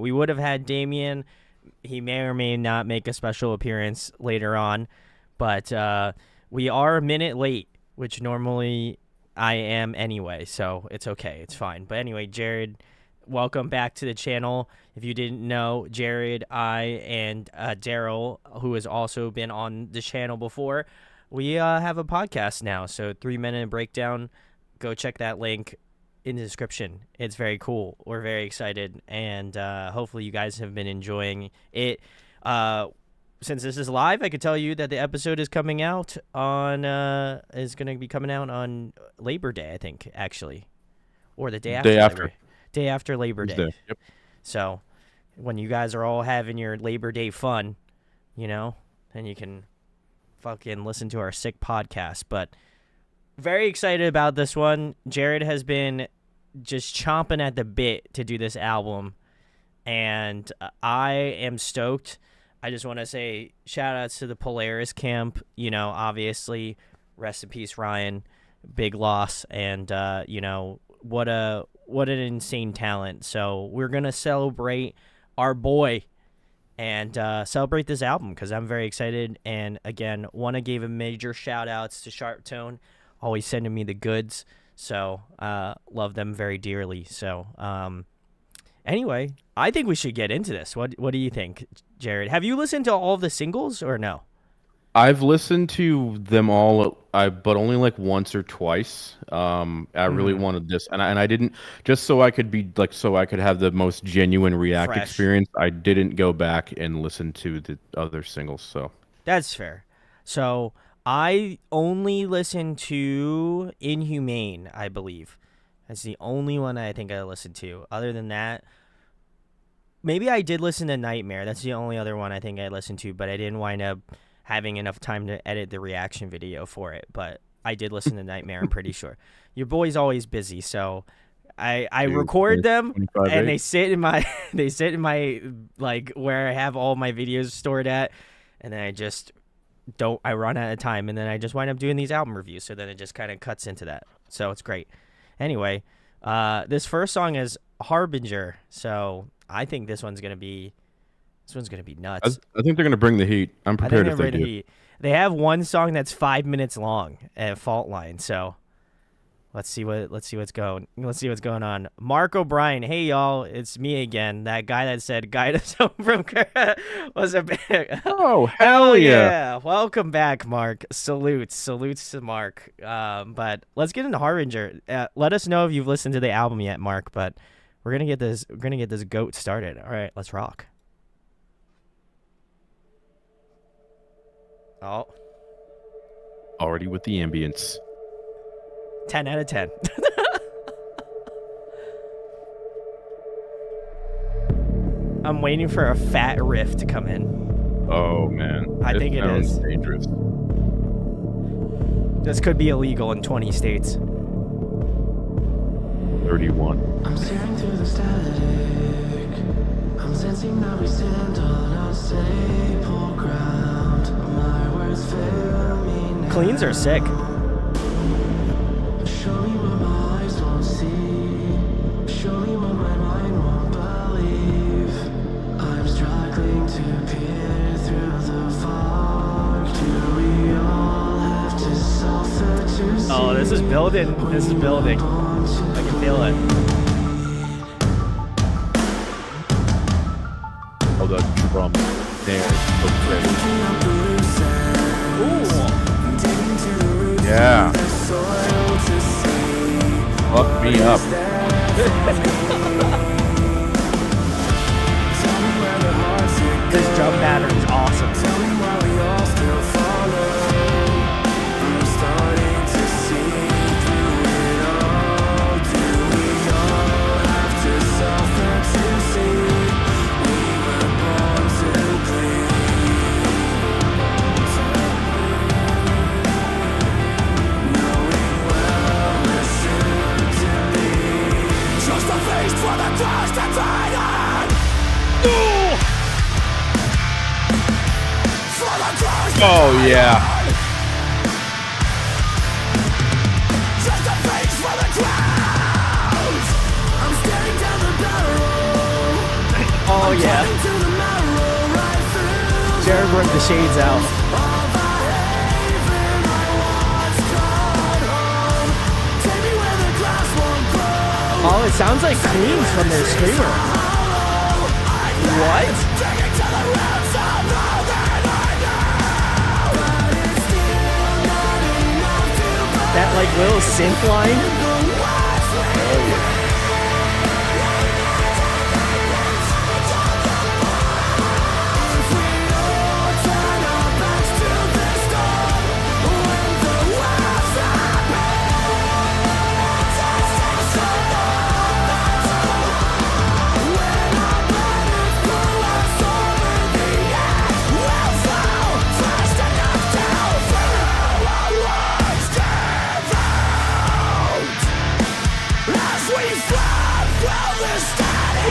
We would have had Damian. He may or may not make a special appearance later on, but we are a minute late, which normally I am anyway, so it's okay. It's fine. But anyway, Jarred, welcome back to the channel. If you didn't know, Jarred, I, and Daryl, who has also been on the channel before, we have a podcast now. So 3-minute breakdown. Go check that link in the description. It's very cool. We're very excited, and hopefully you guys have been enjoying it. Since this is live, I could tell you that the episode is coming out on is going to be coming out on Labor Day, I think, actually, or the day after. Day after Labor Day. Yep. So when you guys are all having your Labor Day fun, you know, then you can fucking listen to our sick podcast. But very excited about this one. Jarred has been just chomping at the bit to do this album, and I am stoked. I just want to say shout outs to the Polaris camp. You know, obviously, rest in peace, Ryan. Big loss, and you know, what an insane talent. So we're gonna celebrate our boy and celebrate this album because I'm very excited. And again, want to give a major shout outs to Sharptone, always sending me the goods. So love them very dearly. So anyway, I think we should get into this. What do you think, Jarred? Have you listened to all of the singles or no? I've listened to them all, but only like once or twice. I really wanted this, and I didn't, just so I could be like, so I could have the most genuine React Fresh experience. I didn't go back and listen to the other singles. So that's fair. So I only listened to Inhumane, I believe. That's the only one I think I listened to. Other than that, maybe I did listen to Nightmare. That's the only other one I think I listened to, but I didn't wind up having enough time to edit the reaction video for it. But I did listen to Nightmare, I'm pretty sure. Your boy's always busy, so I record them and they sit in my like where I have all my videos stored at, and then I run out of time, and then I just wind up doing these album reviews, so then it just kind of cuts into that. So it's great. Anyway, this first song is Harbinger, so I think this one's gonna be nuts. I think they're gonna bring the heat. I'm prepared if they do. Heat. They have one song that's 5 minutes long at Fault Line, so let's see what's going on. Mark O'Brien, hey y'all, it's me again. That guy that said guide us home from was a big. Oh hell yeah! Welcome back, Mark. Salutes to Mark. But let's get into Harbinger. Let us know if you've listened to the album yet, Mark. But we're gonna get this goat started. All right, let's rock. Oh, already with the ambience. 10 out of 10. I'm waiting for a fat riff to come in. Oh man, I think it is dangerous. This could be illegal in 20 states. 31. I'm staring through the static. I'm sensing that we stand on unstable ground. My words fail me now. Cleans are sick. Show me what my eyes won't see. Show me what my mind won't believe. I'm struggling to peer through the fog. Do we all have to suffer to see? Oh, this is building. I can feel it. Oh, the drum there is so great. Ooh. Yeah. Fuck me up. This drum pattern is awesome. Oh yeah. Oh yeah. Jarred broke the shades out. Oh, it sounds like Queens from their screamer. What? That like little synth line? Oh, yeah.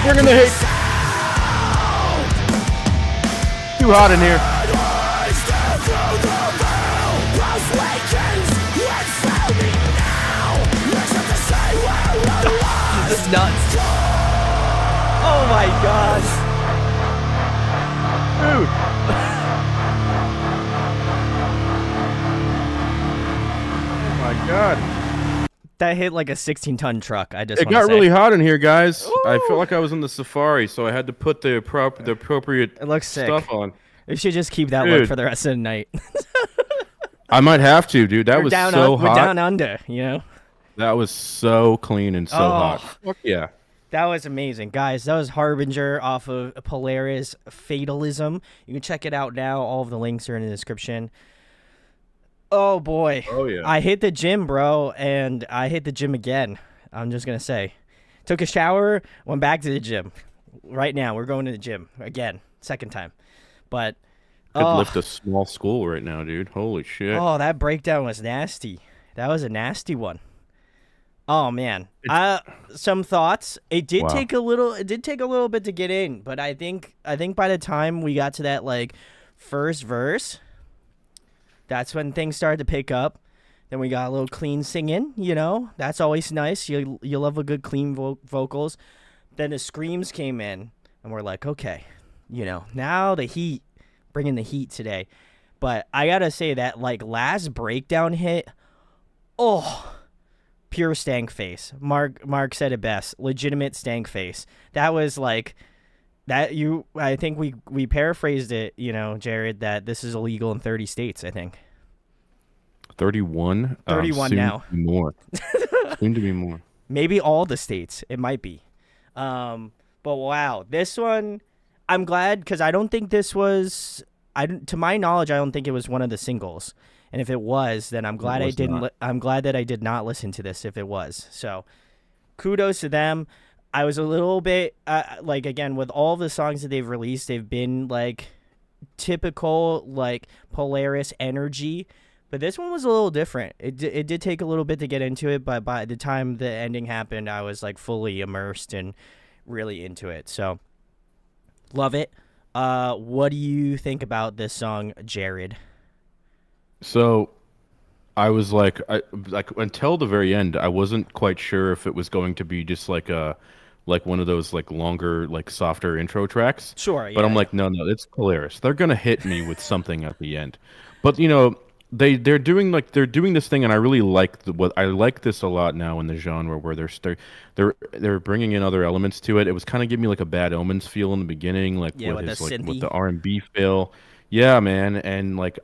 We're gonna hit. Too hot in here. This is nuts. Oh my gosh. Dude. Oh my god. That hit like a 16-ton truck. I just It wanna got say. really hot in here, guys. I Ooh. felt like I was in the safari, so I had to put the appropriate It looks sick. stuff on. We should just keep that look Dude. for the rest of the night. I might have to, dude. That We're was down so We're hot. down under, you know? That was so clean and so hot. Fuck yeah. That was amazing. Guys, that was Harbinger off of Polaris Fatalism. You can check it out now. All of the links are in the description. Oh, boy. Oh, yeah. I hit the gym, bro, and I hit the gym again. I'm just going to say. Took a shower, went back to the gym. Right now, we're going to the gym again. Second time. But, Could lift a small school right now, dude. Holy shit. oh, that breakdown was nasty. That was a nasty one. Oh man, some thoughts. It did take a little. It did take a little bit to get in, but I think by the time we got to that like first verse, that's when things started to pick up. Then we got a little clean singing. You know, that's always nice. You love a good clean vocals. Then the screams came in, and we're like, okay, you know, now the heat, bringing the heat today. But I gotta say that like last breakdown hit, oh. Pure stank face. Mark said it best. Legitimate stank face. That was like that. I think we paraphrased it. You know, Jarred, that this is illegal in 30 states. I think 31. 31 soon now. To be more. Soon to be more. Maybe all the states. It might be. But wow, this one. I'm glad because I don't think this was. To my knowledge, I don't think it was one of the singles. And if it was, then I'm glad I didn't. I'm glad that I did not listen to this. If it was, so kudos to them. I was a little bit like again with all the songs that they've released, they've been like typical like Polaris energy, but this one was a little different. It did take a little bit to get into it, but by the time the ending happened, I was like fully immersed and really into it. So love it. What do you think about this song, Jarred? So, I was like until the very end, I wasn't quite sure if it was going to be just like one of those like longer, like softer intro tracks. Sure, yeah. But I'm like, no, it's Polaris. They're gonna hit me with something at the end. But you know, they're doing this thing, and I really like I like this a lot now in the genre where they're bringing in other elements to it. It was kind of giving me like a Bad Omens feel in the beginning, like with his like with the R&B feel. Yeah, man, and like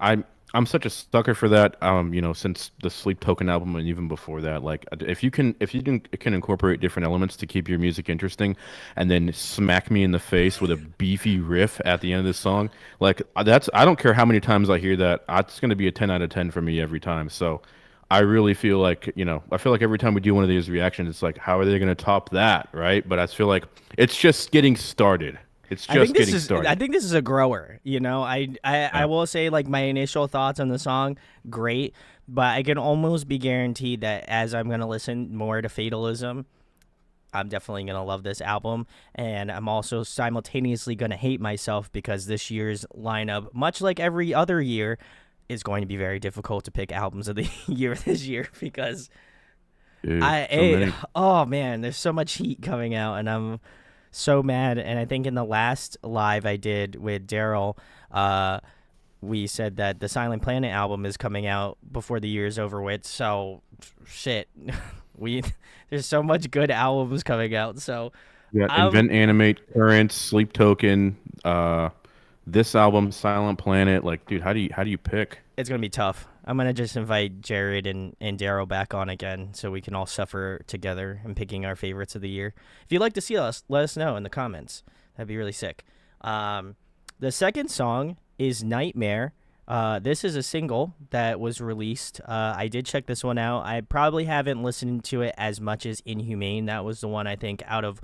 I'm such a sucker for that. You know, since the Sleep Token album and even before that, like if you can incorporate different elements to keep your music interesting, and then smack me in the face with a beefy riff at the end of the song, like I don't care how many times I hear that, it's going to be a 10 out of 10 for me every time. So I really feel like, you know, every time we do one of these reactions, it's like, how are they going to top that, right? But I feel like it's just getting started. It's just getting started. I think this is a grower. You know, I will say like my initial thoughts on the song, great, but I can almost be guaranteed that as I'm gonna listen more to Fatalism, I'm definitely gonna love this album, and I'm also simultaneously gonna hate myself because this year's lineup, much like every other year, is going to be very difficult to pick albums of the year this year because Dude, oh man, there's so much heat coming out, and so mad. And I think in the last live I did with Daryl, we said that the Silent Planet album is coming out before the year's over with. So, shit, there's so much good albums coming out. So, yeah, Invent, Animate, Current, Sleep Token, this album, Silent Planet. Like, dude, how do you pick? It's gonna be tough. I'm gonna just invite Jarred and Daryl back on again, so we can all suffer together in picking our favorites of the year. If you'd like to see us, let us know in the comments. That'd be really sick. The second song is Nightmare. This is a single that was released. I did check this one out. I probably haven't listened to it as much as Inhumane. That was the one I think out of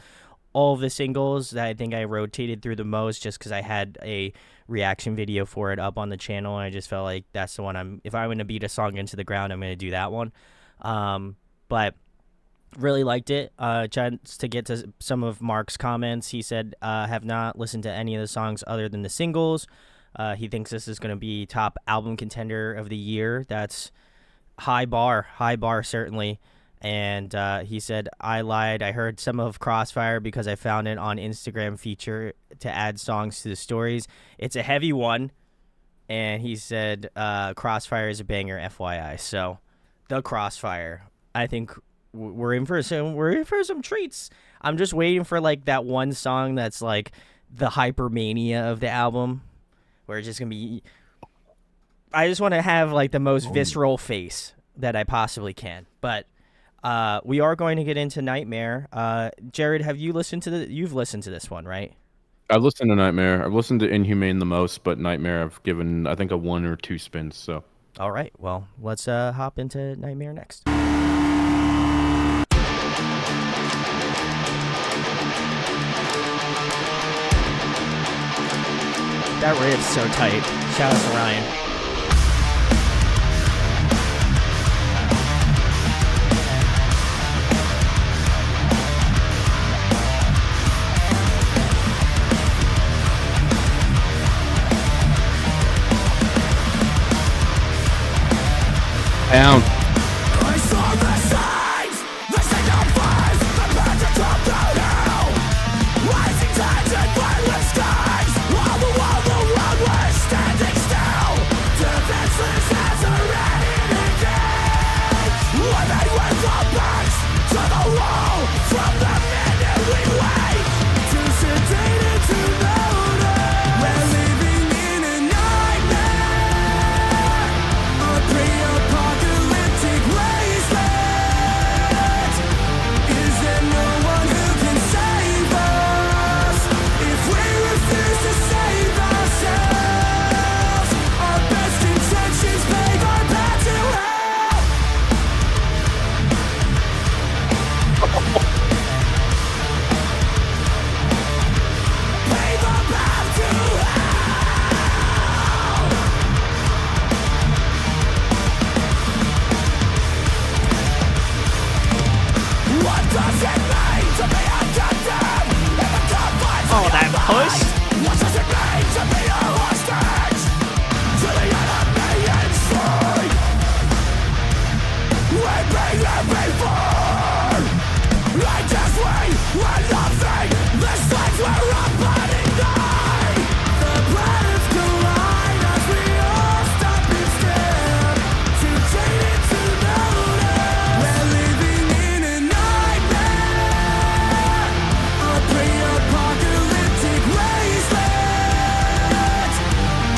all of the singles that I think I rotated through the most, just because I had a reaction video for it up on the channel, and I just felt like that's the one if I'm going to beat a song into the ground, I'm going to do that one. But really liked it. Chance to get to some of Mark's comments. He said, have not listened to any of the songs other than the singles. He thinks this is going to be top album contender of the year. That's high bar certainly. And he said, I lied. I heard some of Crossfire because I found it on Instagram feature to add songs to the stories. It's a heavy one. And he said, Crossfire is a banger, FYI. So, the Crossfire. I think we're in for some treats. I'm just waiting for like that one song that's like the hypermania of the album, where it's just gonna be. I just want to have like the most visceral face that I possibly can. But we are going to get into Nightmare. Jarred, you've listened to this one, right? I've listened to Nightmare. I've listened to Inhumane the most, but Nightmare I've given, I think, a 1 or 2 spins. So. All right. Well, let's hop into Nightmare next. That riff's so tight. Shout out to Ryan. Down. I saw the signs, the signal fires, the birds are top down now. Rising tides and violent skies, all the world was standing still. Defenseless as a red engage. Living with our backs to the wall, from the minute we wake. Too sedated to notice, we're living in a nightmare. A pre-apocalyptic wasteland. Is there no one who can save us? If we refuse to save ourselves, our best intentions pave our path to hell. Pave our path to hell. What does it mean to be a captive in the confines Oh, of that your push? mind? What does it mean to be a hostage to the enemy inside? We bring every form. Like as we were nothing, this life we're a burning night. The planets collide as we all stop and stare. Too jaded to notice, we're living in a nightmare. A pre-apocalyptic wasteland.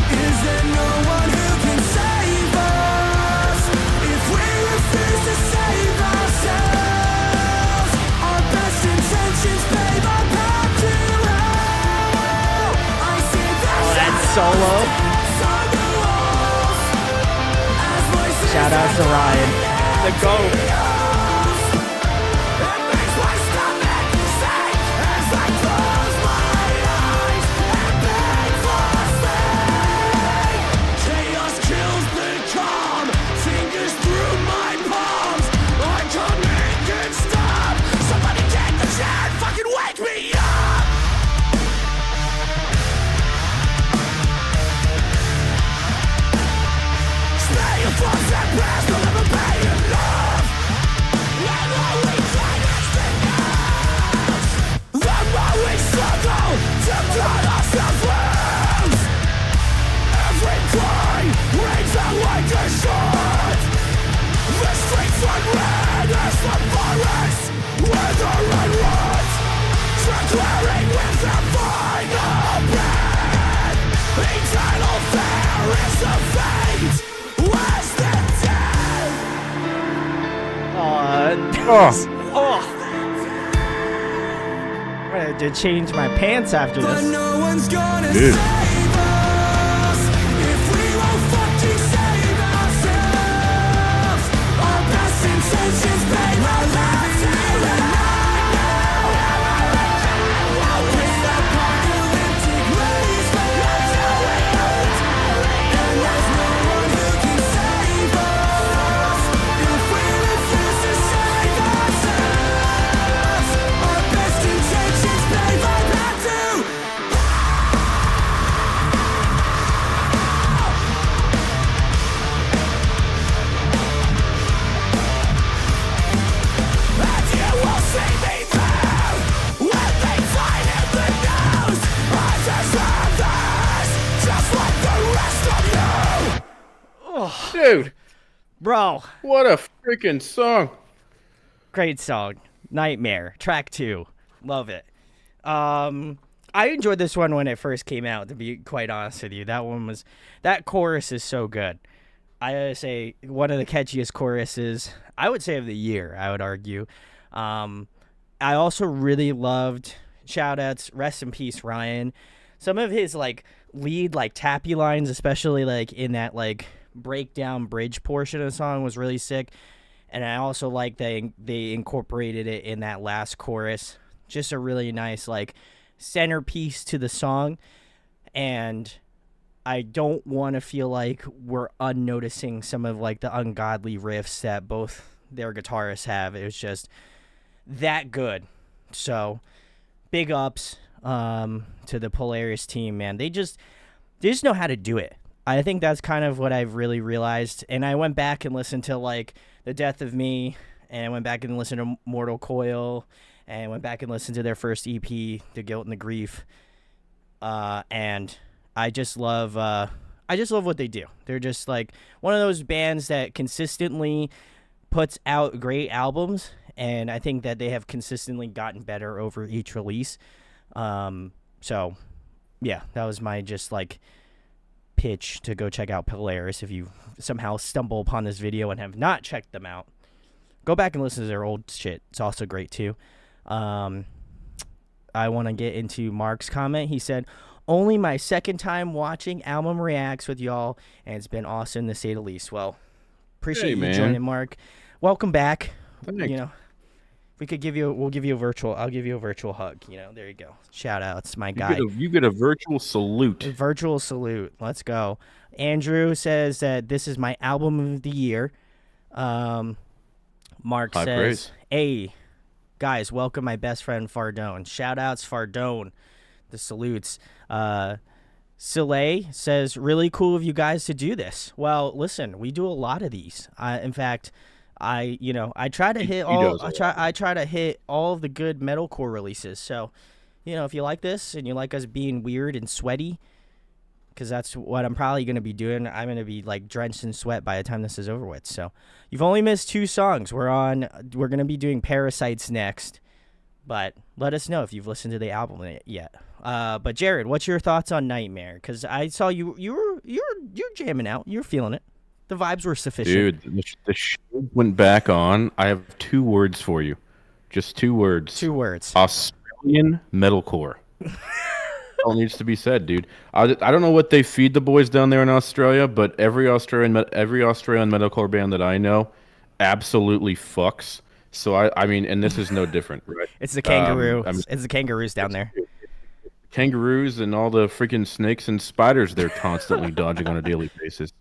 Is there no one who can save us? If we refuse to save ourselves, our best intentions pave our path to hell. I see Oh, that's solo. Shout out to Ryan. The GOAT. It makes my stomach sink as I close my eyes and beg for sleep. Chaos kills the calm, fingers through my palms. I can't make it stop. Somebody take the chair and fucking wake me up. Stay your thoughts and prayers will never be enough. current words, declaring with their final breath. Eternal fear is the fate, less than death. Oh. I'm gonna have to change my pants after But this. no one's gonna Dude. save us if we won't fucking save ourselves. Our best intentions pay my life to the apocalyptic race, and there's no one who can save us if we refuse to save ourselves. Our best intentions pay my life to. And you will see me there when they find in the news. I deserve this, just like the rest of you. Dude, Bro, what a freaking song. great song. Nightmare, track 2. Love it. I enjoyed this one when it first came out, to be quite honest with you. That chorus is so good. I gotta say, one of the catchiest choruses, I would say, of the year, I would argue. I also really loved, shout-outs, rest in peace, Ryan. Some of his, lead, tappy lines, especially, in that, breakdown bridge portion of the song was really sick. And I also like they incorporated it in that last chorus. Just a really nice, centerpiece to the song. And I don't want to feel like we're unnoticing some of, the ungodly riffs that both their guitarists have. It was just that good. So, big ups to the Polaris team, man. They just know how to do it. I think that's kind of what I've really realized. And I went back and listened to, The Death of Me, and I went back and listened to Mortal Coil, and I went back and listened to their first EP, The Guilt and the Grief. And I just love what they do. They're just one of those bands that consistently puts out great albums, and I think that they have consistently gotten better over each release. So yeah, that was my just pitch to go check out Polaris. If you somehow stumble upon this video and have not checked them out, go back and listen to their old shit. It's also great too. I want to get into Mark's comment. He said, only my second time watching album reacts with y'all, and it's been awesome to say the least. Well, appreciate you joining, Mark. Welcome back. Thanks. We could we'll give you a virtual, I'll give you a virtual hug. There you go. Shout outs, my guy. You get a virtual salute. A virtual salute. Let's go. Andrew says that this is my album of the year. Mark High says, praise. hey, guys, welcome my best friend Fardone. Shout outs, Fardone. The salutes. Soleil says, really cool of you guys to do this. Well, listen, we do a lot of these. In fact, I try to hit all. I try to hit all of the good metalcore releases. So, if you like this and you like us being weird and sweaty, because that's what I'm probably going to be doing. I'm going to be drenched in sweat by the time this is over with. So, you've only missed 2 songs. We're going to be doing Parasites next, but let us know if you've listened to the album yet. But Jarred, what's your thoughts on Nightmare? Because I saw you're jamming out. You're feeling it. The vibes were sufficient. Dude, the show went back on. I have 2 words for you. Just 2 words. 2 words. Australian metalcore. All needs to be said, dude. I don't know what they feed the boys down there in Australia, but every Australian metalcore band that I know absolutely fucks. So I mean, and this is no different, right? It's the kangaroo. It's the kangaroos down there. Kangaroos and all the freaking snakes and spiders they're constantly dodging on a daily basis.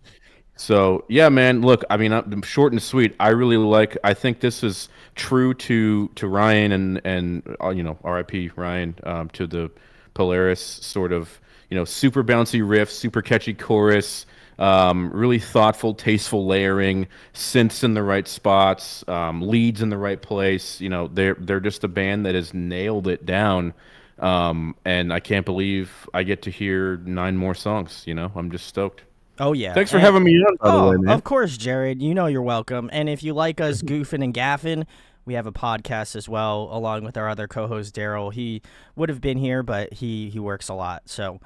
So yeah, man. Look, I mean, I'm short and sweet. I think this is true to Ryan and R.I.P. Ryan, to the Polaris sort of super bouncy riff, super catchy chorus, really thoughtful, tasteful layering, synths in the right spots, leads in the right place. They're just a band that has nailed it down. And I can't believe I get to hear 9 more songs. I'm just stoked. Oh, yeah. Thanks for having me on, by the way, man. Of course, Jarred. You're welcome. And if you like us goofing and gaffing, we have a podcast as well, along with our other co-host Daryl. He would have been here, but he works a lot, so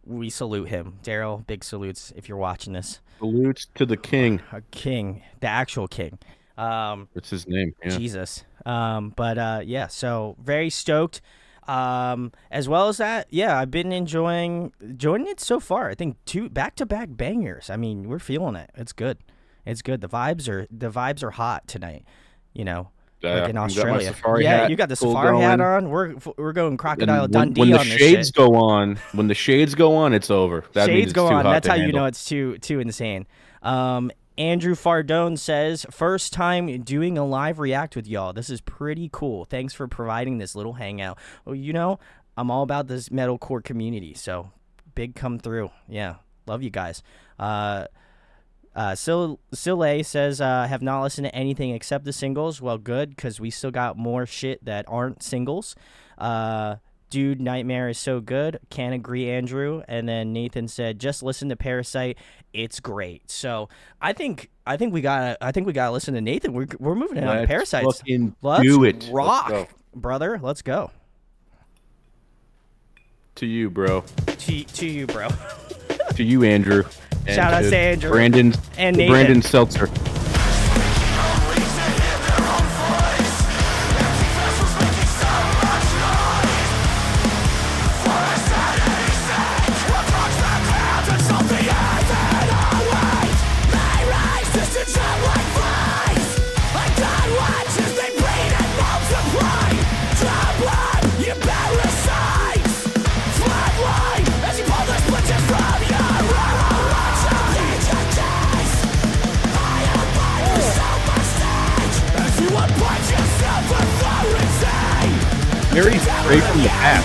we salute him. Daryl, big salutes if you're watching this. Salutes to the king. A king, the actual king. What's his name? Yeah. Jesus. Yeah, so very stoked. As well as that, yeah, I've been enjoying it so far. I think 2 back-to-back bangers. I mean, we're feeling it. It's good. It's good. The vibes are hot tonight. Like in Australia. Yeah, you got the safari hat on. We're going Crocodile Dundee when the on this shades shit. go on, when the shades go on, it's over. That means Shades it's go too on. hot That's to how you handle. know it's too insane. Andrew Fardone says, first time doing a live react with y'all. This is pretty cool. Thanks for providing this little hangout. Well, I'm all about this metalcore community, so big come through. Yeah, love you guys. Sile says, have not listened to anything except the singles. Well, good, because we still got more shit that aren't singles. Dude, Nightmare is so good. Can't agree, Andrew. And then Nathan said, just listen to Parasite. It's great. So I think we gotta listen to Nathan. We're moving on to Parasites. Let's do it. Rock, Let's go. brother. Let's go. To you, bro. To you, bro. To you, Andrew. And Shout out to Andrew. Brandon And Nathan. Brandon Seltzer. Very straight from the past.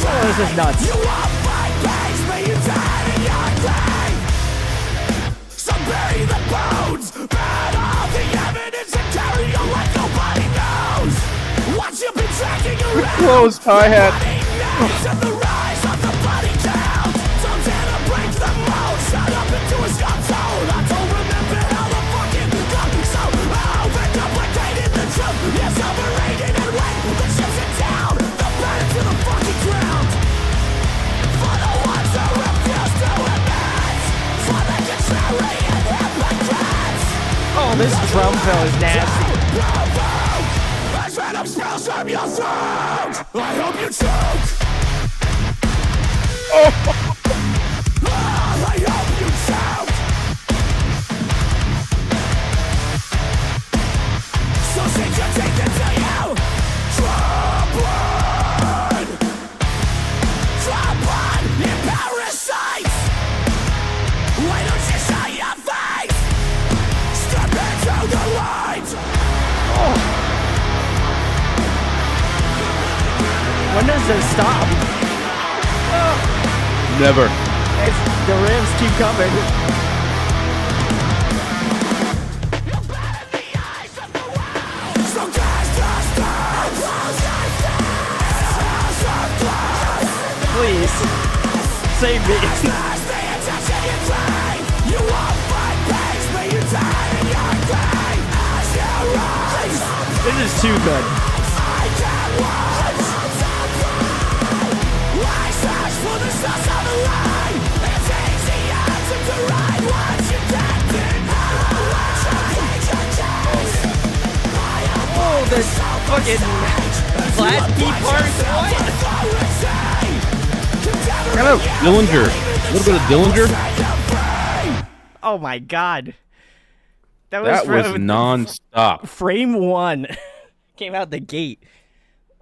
Oh, this is nuts. So bury the bones, burn all the evidence and carry on like nobody knows. What you've been tracking around. Closed hi-hat. Names of the rise of the body count. Don't dare to break the mold. Shut up into a Sharptone. I don't remember how the fucking got me so overcomplicated. The truth is overrated and when the chips are down, the burn to the fucking ground. For the ones who refuse to admit, for the contrarian hypocrites. Oh, this drum fill is nasty. As venom spills from your throat, I hope you choke. I hope you choke. So sink your teeth into you. Draw blood. Draw blood, you parasites. Why don't you show your face? Step into the light. When does this stop? Never. The rims keep coming. So cast us down. Please. Save me. Smash the attention you drain. You won't find peace, but you die in your grave. As you rise, This is too good. I can't watch. I search for the stars of the light. It's easier to ride what you can't deny. Watch your case. Oh, this fucking class B part. Kind of Dillinger. A little bit of Dillinger. Oh my god. That was from non-stop. frame 1. Came out the gate.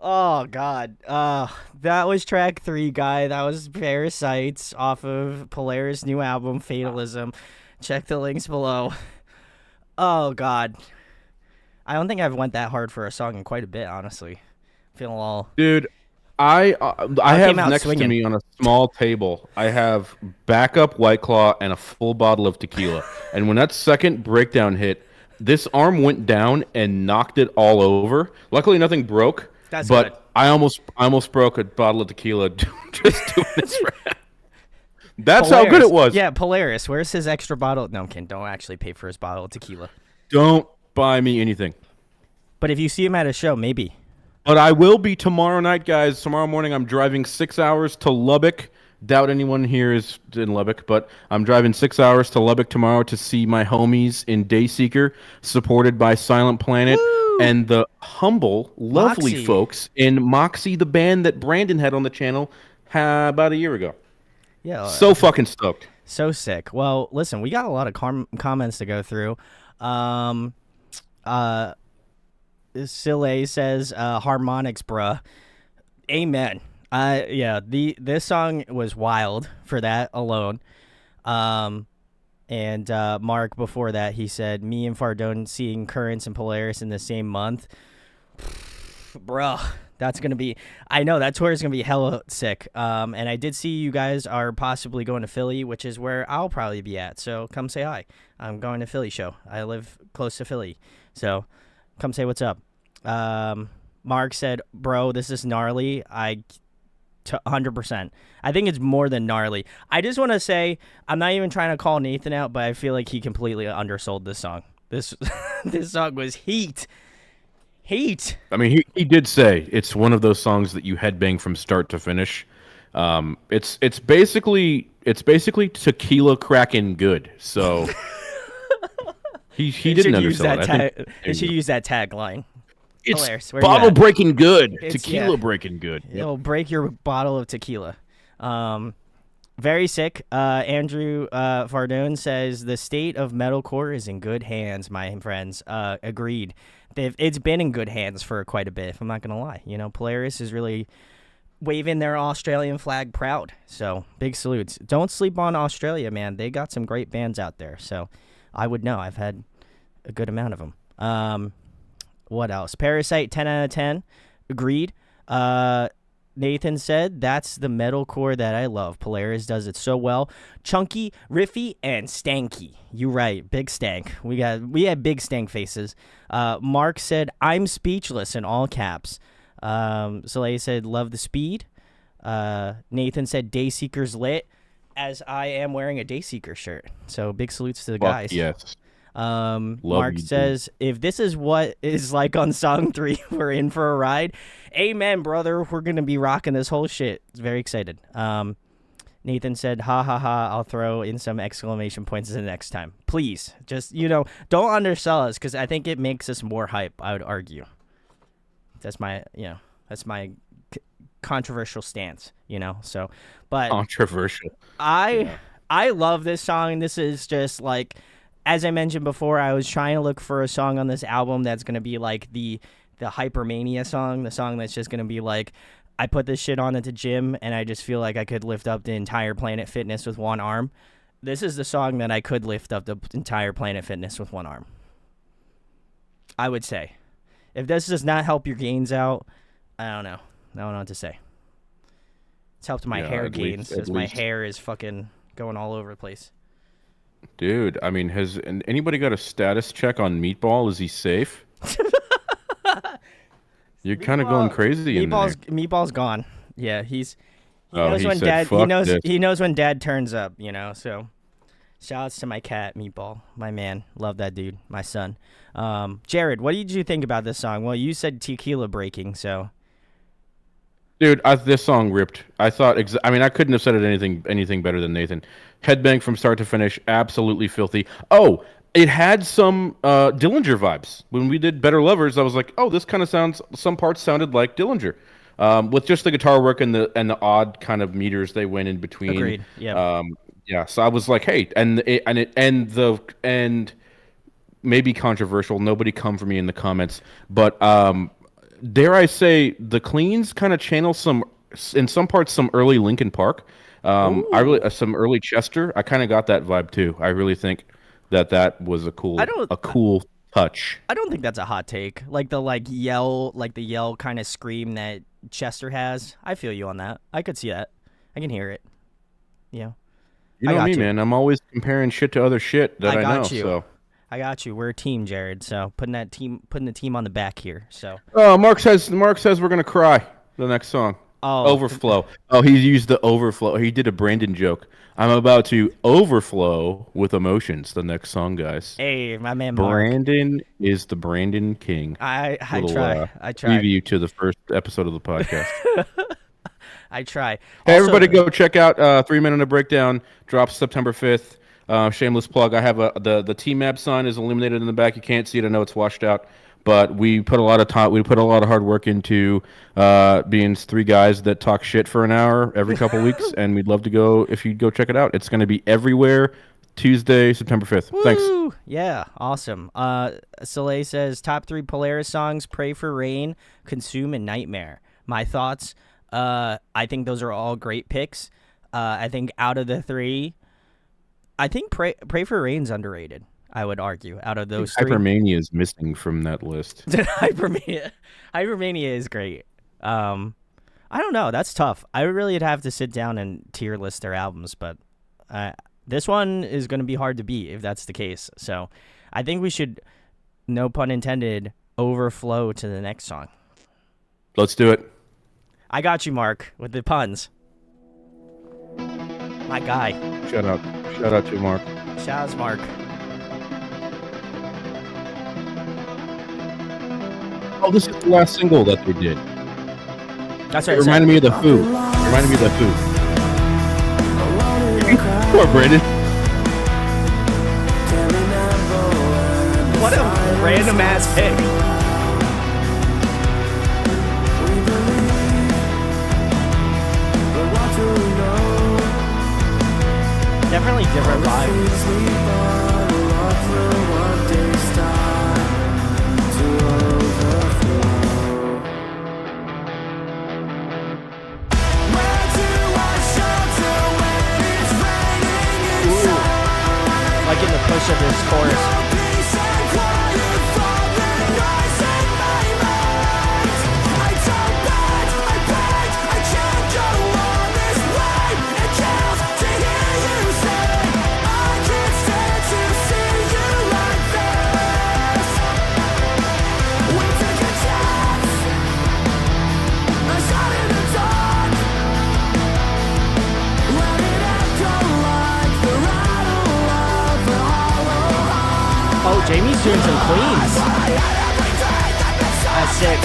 Oh god. That was track 3, guy. That was Parasites off of Polaris' new album, Fatalism. Check the links below. Oh god. I don't think I've went that hard for a song in quite a bit, honestly. Feeling all Dude, I have came out next swinging. to me on a small table. I have backup White Claw and a full bottle of tequila. And when that second breakdown hit, this arm went down and knocked it all over. Luckily, nothing broke. That's but good. I almost broke a bottle of tequila just doing this rap. That's how good it was. Yeah, Polaris. Where's his extra bottle? No, I'm kidding. Don't actually pay for his bottle of tequila. Don't buy me anything. But if you see him at a show, maybe. But I will be tomorrow night, guys. Tomorrow morning, I'm driving 6 hours to Lubbock. Doubt anyone here is in Lubbock, but I'm driving 6 hours to Lubbock tomorrow to see my homies in Dayseeker, supported by Silent Planet and the humble, lovely Moxie. folks in Moxie, the band that Brandon had on the channel about a year ago. Yeah. So fucking stoked. So sick. Well, listen, we got a lot of comments to go through. Sile says, harmonics, bruh. Amen. Yeah, this song was wild for that alone. And Mark, before that, he said, me and Fardone seeing Currents and Polaris in the same month. Bruh, that's going to be, I know, that tour is going to be hella sick. And I did see you guys are possibly going to Philly, which is where I'll probably be at. So come say hi. I'm going to Philly show. I live close to Philly. So come say what's up. Mark said, bro, this is gnarly. 100%. I think it's more than gnarly. I just want to say, I'm not even trying to call Nathan out, but I feel like he completely undersold this song. This song was heat. I mean, he did say it's one of those songs that you headbang from start to finish. It's basically tequila cracking good. So he didn't undersell it. They should use that tagline. It's Polaris, where you bottle at? breaking good, It's- tequila yeah. breaking good. Yep. It'll break your bottle of tequila. Very sick. Andrew Fardone says the state of metalcore is in good hands, my friends. Agreed. It's been in good hands for quite a bit, if I'm not gonna lie. You know, Polaris is really waving their Australian flag proud. So big salutes. Don't sleep on Australia, man. They got some great bands out there. So I would know. I've had a good amount of them. What else? Parasite, 10 out of 10. Agreed. Nathan said, that's the metalcore that I love. Polaris does it so well. Chunky, riffy, and stanky. You right. Big stank. We had big stank faces. Mark said, I'm speechless in all caps. Soleil said, love the speed. Nathan said, Dayseeker's lit, as I am wearing a Dayseeker shirt. So big salutes to the guys. Yes. Mark you, says, if this is what is like on song 3, we're in for a ride. Amen, brother. We're going to be rocking this whole shit. Very excited. Nathan said, ha ha ha, I'll throw in some exclamation points the next time. Please, just, don't undersell us, because I think it makes us more hype, I would argue. That's my controversial stance, so, but Controversial. I love this song. This is just like, as I mentioned before, I was trying to look for a song on this album that's going to be like the Hypermania song, the song that's just going to be like, I put this shit on at the gym and I just feel like I could lift up the entire Planet Fitness with one arm. This is the song that I could lift up the entire Planet Fitness with one arm. I would say. If this does not help your gains out, I don't know. I don't know what to say. It's helped my hair gains, as my hair is fucking going all over the place. Dude, I mean, has anybody got a status check on Meatball? Is he safe? You're kind of going crazy in there. Meatball's gone. Yeah, he Oh, knows he when said, dad "Fuck this." he knows when dad turns up, so shout-outs to my cat, Meatball, my man. Love that dude, my son. Jarred, what did you think about this song? Well, you said tequila breaking, so Dude, this song ripped. I thought, I couldn't have said it anything better than Nathan. Headbang from start to finish, absolutely filthy. Oh, it had some Dillinger vibes. When we did Better Lovers, I was like, oh, this kind of some parts sounded like Dillinger. With just the guitar work and the odd kind of meters they went in between. agreed. Yeah. Yeah, so I was like, hey, and maybe controversial. Nobody come for me in the comments, but dare I say, the cleans kind of channel in some parts, some early Linkin Park. Some early Chester. I kind of got that vibe too. I really think that was a cool touch. I don't think that's a hot take. Like the yell kind of scream that Chester has. I feel you on that. I could see that. I can hear it. Yeah. You I know got me, you. man. I'm always comparing shit to other shit that I know. got you. So. I got you. We're a team, Jared. So putting the team on the back here. So. Oh, Mark says we're gonna cry. The next song. Oh. Overflow. Oh, he used the overflow. He did a Brandon joke. I'm about to overflow with emotions. The next song, guys. Hey, my man Mark. Brandon is the Brandon King. I Little, try. I try. Preview to the first episode of the podcast. I try. Hey, Also, everybody, go check out 3 Minute Breakdown. Drops September 5th. Shameless plug. I have the T-Map sign is illuminated in the back. You can't see it. I know it's washed out, but we put a lot of time. We put a lot of hard work into being 3 guys that talk shit for an hour every couple weeks, and we'd love to go if you'd go check it out. It's going to be everywhere. Tuesday, September 5th. Woo! Thanks. Yeah, awesome. Soleil says top 3 Polaris songs: "Pray for Rain," "Consume," and "Nightmare." My thoughts. I think those are all great picks. I think out of the 3, I think Pray for Rain's underrated. I would argue out of those 3. Hypermania is missing from that list. Hypermania is great. I don't know. That's tough. I really would have to sit down and tier list their albums, but this one is going to be hard to beat if that's the case. So I think we should, no pun intended, overflow to the next song. Let's do it. I got you, Mark, with the puns. My guy. Shout out to Mark. Shaz Mark. Oh, this is the last single that they did. That's It right. reminded me of the Who. Poor Brandon. What a random ass pick. Definitely different vibe. Like in the push of this chorus. Oh, Jamie's doing some cleans. That's sick.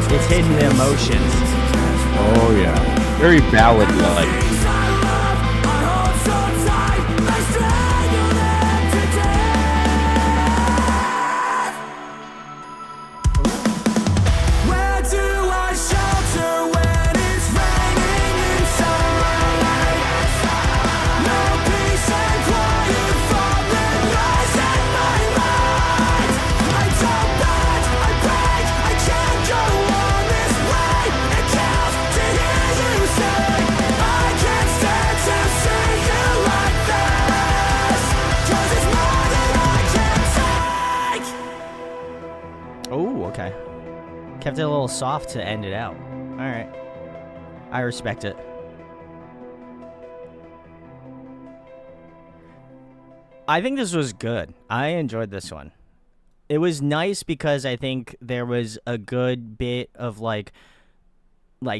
It's hidden emotions. Oh yeah, very ballad-like. Where do I shelter? Oh, okay. Kept it a little soft to end it out. All right. I respect it. I think this was good. I enjoyed this one. It was nice because I think there was a good bit of like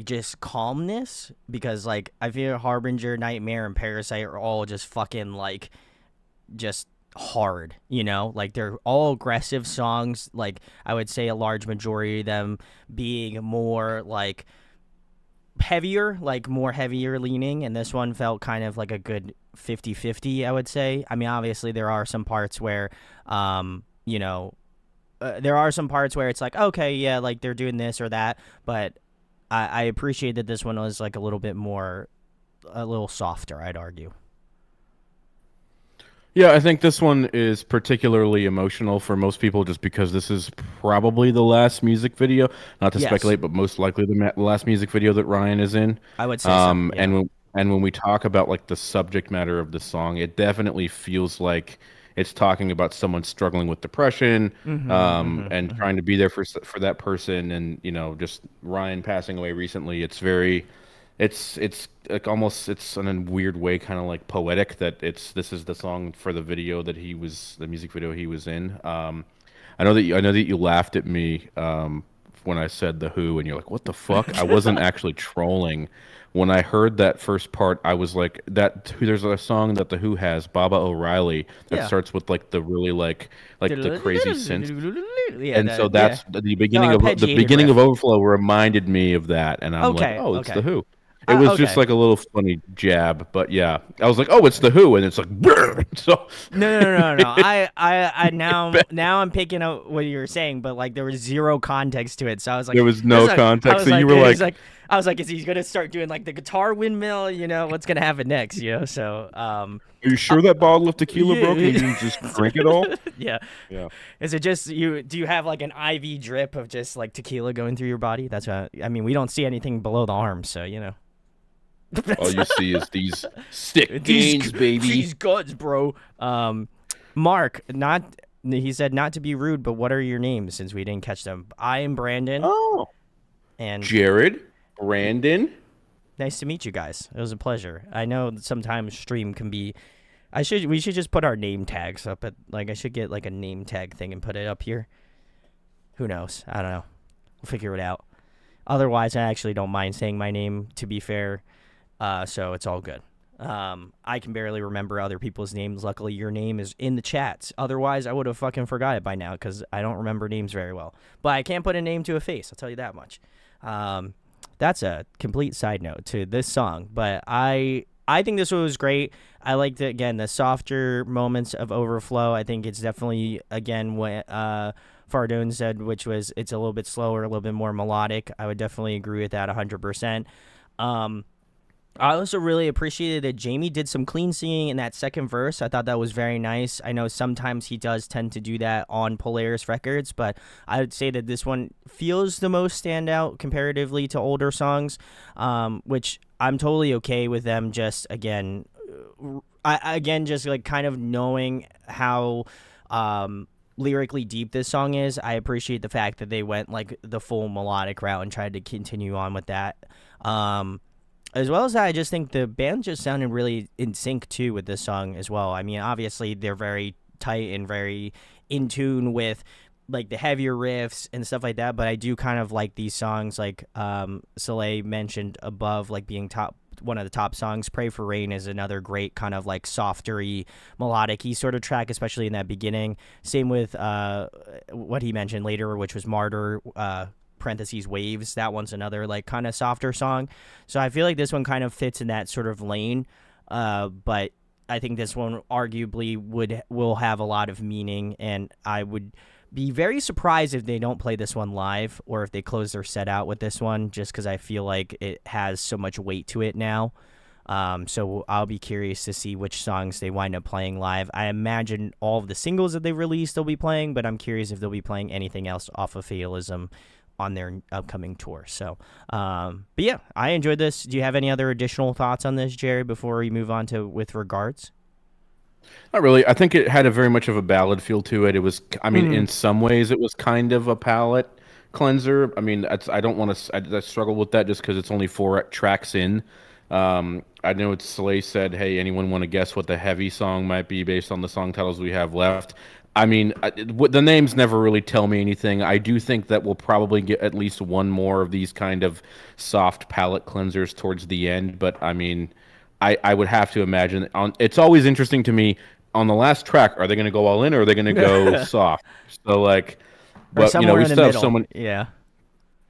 just calmness, because like I feel Harbinger, Nightmare, and Parasite are all just fucking like just hard, you know? Like they're all aggressive songs. Like I would say a large majority of them being more like heavier, like more heavier leaning, and this one felt kind of like a good 50-50, I would say. I mean, obviously there are some parts where you know, there are some parts where it's like, okay, yeah, like they're doing this or that, but I appreciate that this one was like a little bit more, a little softer, I'd argue. Yeah, I think this one is particularly emotional for most people just because this is probably the last music video. Not to Yes. speculate, but most likely the last music video that Ryan is in. I would say so, yeah. And when we talk about like the subject matter of the song, it definitely feels like it's talking about someone struggling with depression, and trying to be there for that person, and you know, just Ryan passing away recently. It's very, it's like almost, it's in a weird way kind of like poetic that this is the song for the video that the music video he was in. I know that you laughed at me when I said The Who, and you're like, what the fuck? I wasn't actually trolling. When I heard that first part, I was like, there's a song that The Who has, Baba O'Reilly, that starts with like the really like the crazy synth. Yeah, And so that's the beginning arpeggiated of Overflow reminded me of that, and I'm like, oh, it's The Who. It was just like a little funny jab, but yeah, I was like, oh, it's The Who, and it's like, brr! So no. I now I'm picking up what you were saying, but like there was zero context to it, so I was like, there was no context. So you were like, I was like, is he gonna start doing like the guitar windmill? You know, what's gonna happen next? You know, so are you sure that bottle of tequila broke and you didn't just drink it all? Yeah. Is it just you? Do you have like an IV drip of just like tequila going through your body? That's what I mean. We don't see anything below the arms, so you know. All you see is these stick gains, baby. These guts, bro. Mark, he said not to be rude, but what are your names since we didn't catch them? I am Brandon. Oh. And Jarred, Brandon. Nice to meet you guys. It was a pleasure. I know that sometimes stream can be. We should just put our name tags up at I should get like a name tag thing and put it up here. Who knows? I don't know. We'll figure it out. Otherwise, I actually don't mind saying my name, to be fair. So it's all good. I can barely remember other people's names. Luckily, your name is in the chats. Otherwise, I would have fucking forgot it by now because I don't remember names very well. But I can't put a name to a face. I'll tell you that much. That's a complete side note to this song. But I think this one was great. I liked, again, the softer moments of Overflow. I think it's definitely, again, what Fardone said, which was it's a little bit slower, a little bit more melodic. I would definitely agree with that 100%. I also really appreciated that Jamie did some clean singing in that second verse. I thought that was very nice. I know sometimes he does tend to do that on Polaris records, but I would say that this one feels the most standout comparatively to older songs, which I'm totally okay with them just, again, just like kind of knowing how lyrically deep this song is. I appreciate the fact that they went like the full melodic route and tried to continue on with that. As well as that, I just think the band just sounded really in sync, too, with this song as well. I mean, obviously, they're very tight and very in tune with, like, the heavier riffs and stuff like that, but I do kind of like these songs, like Soleil mentioned above, like, being one of the top songs. Pray for Rain is another great kind of, like, softer-y, melodic-y sort of track, especially in that beginning. Same with what he mentioned later, which was Martyr, parentheses Waves. That one's another like kind of softer song, so I feel like this one kind of fits in that sort of lane, but I think this one arguably will have a lot of meaning, and I would be very surprised if they don't play this one live or if they close their set out with this one, just because I feel like it has so much weight to it now. So I'll be curious to see which songs they wind up playing live. I imagine all of the singles that they released they'll be playing, but I'm curious if they'll be playing anything else off of Fatalism on their upcoming tour. So, but yeah, I enjoyed this. Do you have any other additional thoughts on this, Jerry, before we move on to with regards? Not really. I think it had a very much of a ballad feel to it. It was, I mean, in some ways, it was kind of a palate cleanser. I mean, I don't want to. I struggle with that just because it's only 4 tracks in. I know it's Slay said, "Hey, anyone want to guess what the heavy song might be based on the song titles we have left?" I mean, the names never really tell me anything. I do think that we'll probably get at least one more of these kind of soft palate cleansers towards the end. But I mean, I would have to imagine. It's always interesting to me on the last track. Are they going to go all in, or are they going to go soft? So like, Or but you know, somewhere we in the still have middle. someone. Yeah.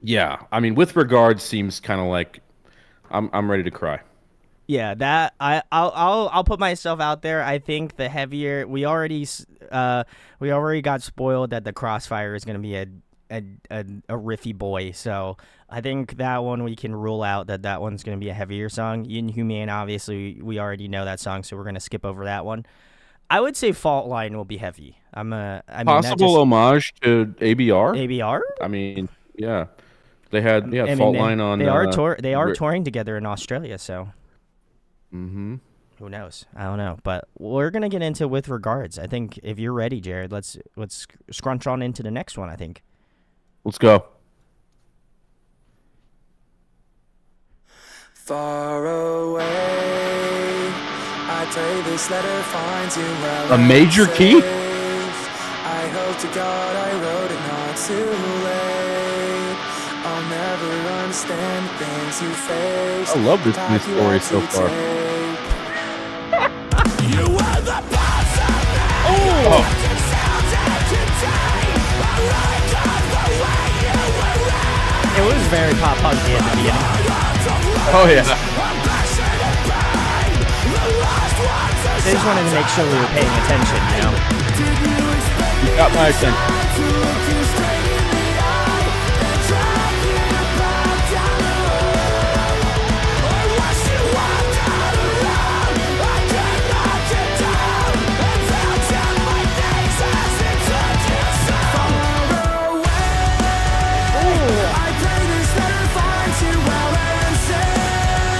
Yeah, I mean, with regards seems kind of like I'm ready to cry. Yeah, that I'll put myself out there. I think the heavier we already got spoiled that the Crossfire is going to be a riffy boy. So I think that one we can rule out that one's going to be a heavier song. Inhumane, obviously, we already know that song, so we're going to skip over that one. I would say Fault Line will be heavy. I mean, Possible homage to ABR. ABR. I mean, yeah, they had I mean, Fault Line on. They are touring together in Australia, so. Mm-hmm. Who knows? I don't know, but we're gonna get into With Regards. I think if you're ready, Jared, let's scrunch on into the next one. I think. Let's go. Far away, I pray this letter finds you well. A major key? I hope to God I wrote it not too late. I'll never understand the things you face. I love this new story so far. You were the boss of me. Oh. It sounded today. I really got the way you were right. It was very pop punky at the beginning. Oh yeah. They just wanted to make sure we were paying attention, you know. You got my attention.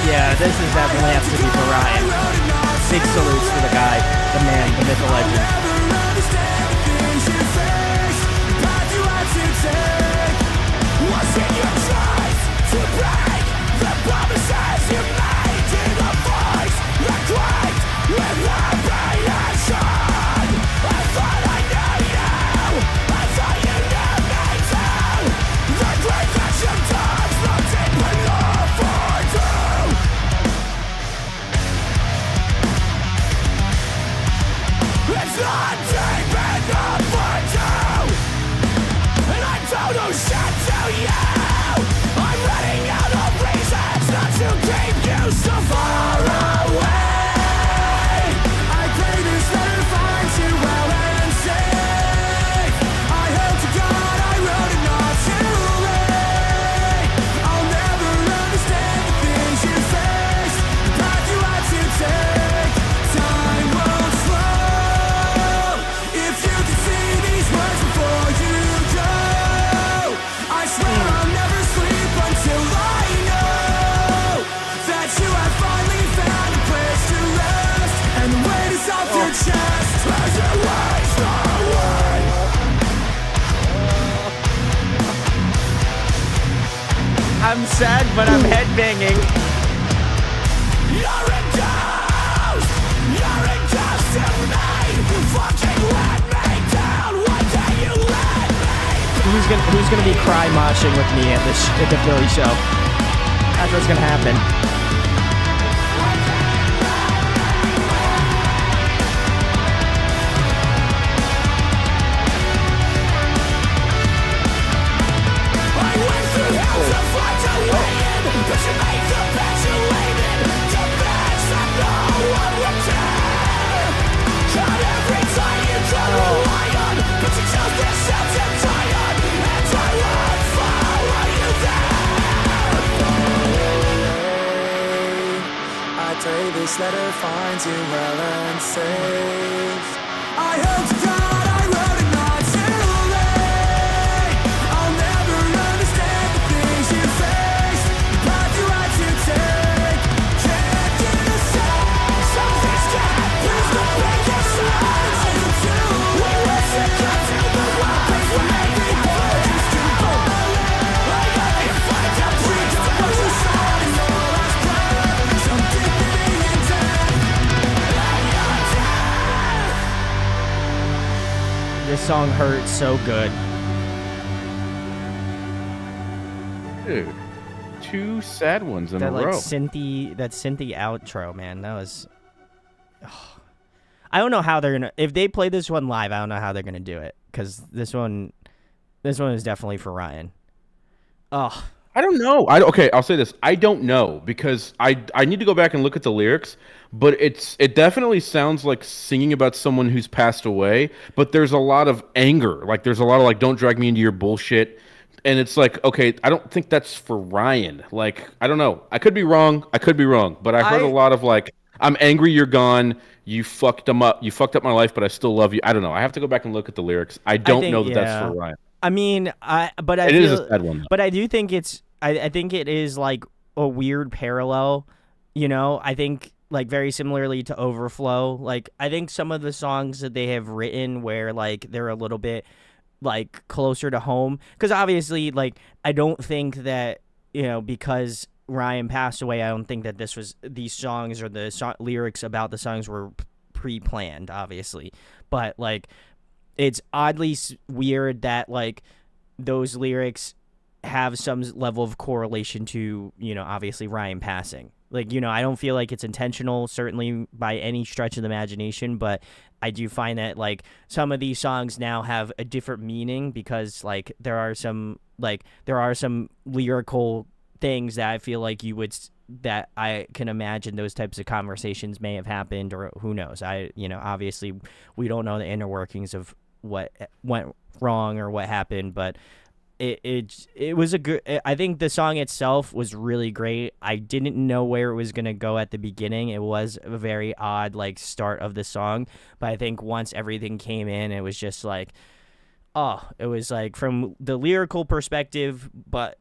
Yeah, this is definitely has to be Brian. Big salutes to the guy, the man, the myth, the legend. Was it your choice to break the promises you made in the voice that quaked with apprehension? I thought I knew you. I thought you knew me too. The great passion touched the deep enough for two. It's not deep enough for two. And I don't know shit to you. I'm running out of reasons not to keep you so far away. I pray this letter finds you well and safe. I hope to God I wrote it not too late. I'll never understand the things you face, the path you had to take. Time won't slow. If you could see these words before you go, I swear I'll never sleep until I know that you have finally found a place to rest, and the weight is off your chest as you waste away. I'm sad, but I'm headbanging. You're a ghost. You're a ghost to me. You fucking let me down. One day you let me. Who's gonna be cry moshing with me at the Philly show? That's what's gonna happen. I went through hell to find a way in, but you made the best you leaving. The best that no one would care. Tried every time you tried to rely on, but you chose yourself to die on, and I won't follow you there. I pray this letter finds you well and safe. I hope to God I wrote it not too late. I'll never understand the things you face, the path you had to take. Can't you say something's got please don't make it song Hurt so good. Dude, 2 sad ones in That a like row. synthy outro, man. That was. I don't know how they're gonna. If they play this one live, I don't know how they're gonna do it because this one is definitely for Ryan. Oh, I don't know. Okay, I'll say this. I don't know because I need to go back and look at the lyrics, but it definitely sounds like singing about someone who's passed away, but there's a lot of anger. Like there's a lot of like don't drag me into your bullshit. And it's like, okay, I don't think that's for Ryan. Like, I don't know. I could be wrong, but I heard a lot of like, I'm angry you're gone. You fucked them up. You fucked up my life, but I still love you. I don't know. I have to go back and look at the lyrics. I don't know that that's for Ryan. I mean, It is a sad one, though. But I do think I think it is like a weird parallel. You know, I think like very similarly to Overflow. Like, I think some of the songs that they have written where like they're a little bit like closer to home, because obviously like I don't think that, you know, because Ryan passed away, I don't think that these songs or the lyrics about the songs were pre-planned, obviously, but like it's oddly weird that like those lyrics have some level of correlation to, you know, obviously Ryan passing. Like, you know, I don't feel like it's intentional, certainly by any stretch of the imagination, but I do find that like some of these songs now have a different meaning because like there are some lyrical things that I feel like that I can imagine those types of conversations may have happened, or who knows. Obviously we don't know the inner workings of what went wrong or what happened, but it was a good. I think the song itself was really great. I didn't know where it was gonna go at the beginning. It was a very odd like start of the song, but I think once everything came in, it was just like, it was like from the lyrical perspective, but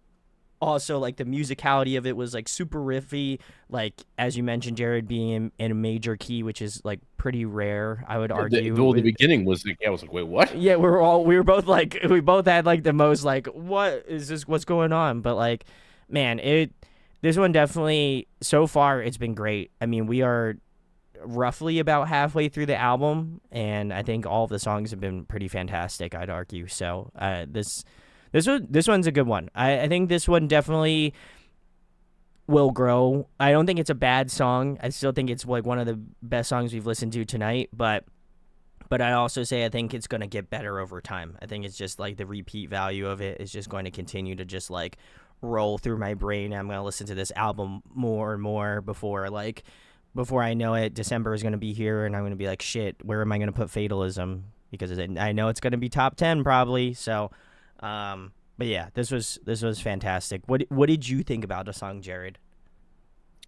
also like the musicality of it was like super riffy, like as you mentioned, Jarred, being in a major key, which is like pretty rare, I would argue. The beginning was like, I was like, wait, what? Yeah, we both had like the most like, what is this, what's going on? But like, man, this one definitely, so far it's been great. I mean, we are roughly about halfway through the album, and I think all of the songs have been pretty fantastic, I'd argue. So this one's a good one. I think this one definitely will grow. I don't think it's a bad song. I still think it's like one of the best songs we've listened to tonight, but I also say I think it's going to get better over time. I think it's just like the repeat value of it is just going to continue to just like roll through my brain. I'm going to listen to this album more and more before I know it, December is going to be here and I'm going to be like, shit, where am I going to put Fatalism? Because I know it's going to be top 10 probably. So but yeah, this was fantastic. What did you think about the song, Jarred?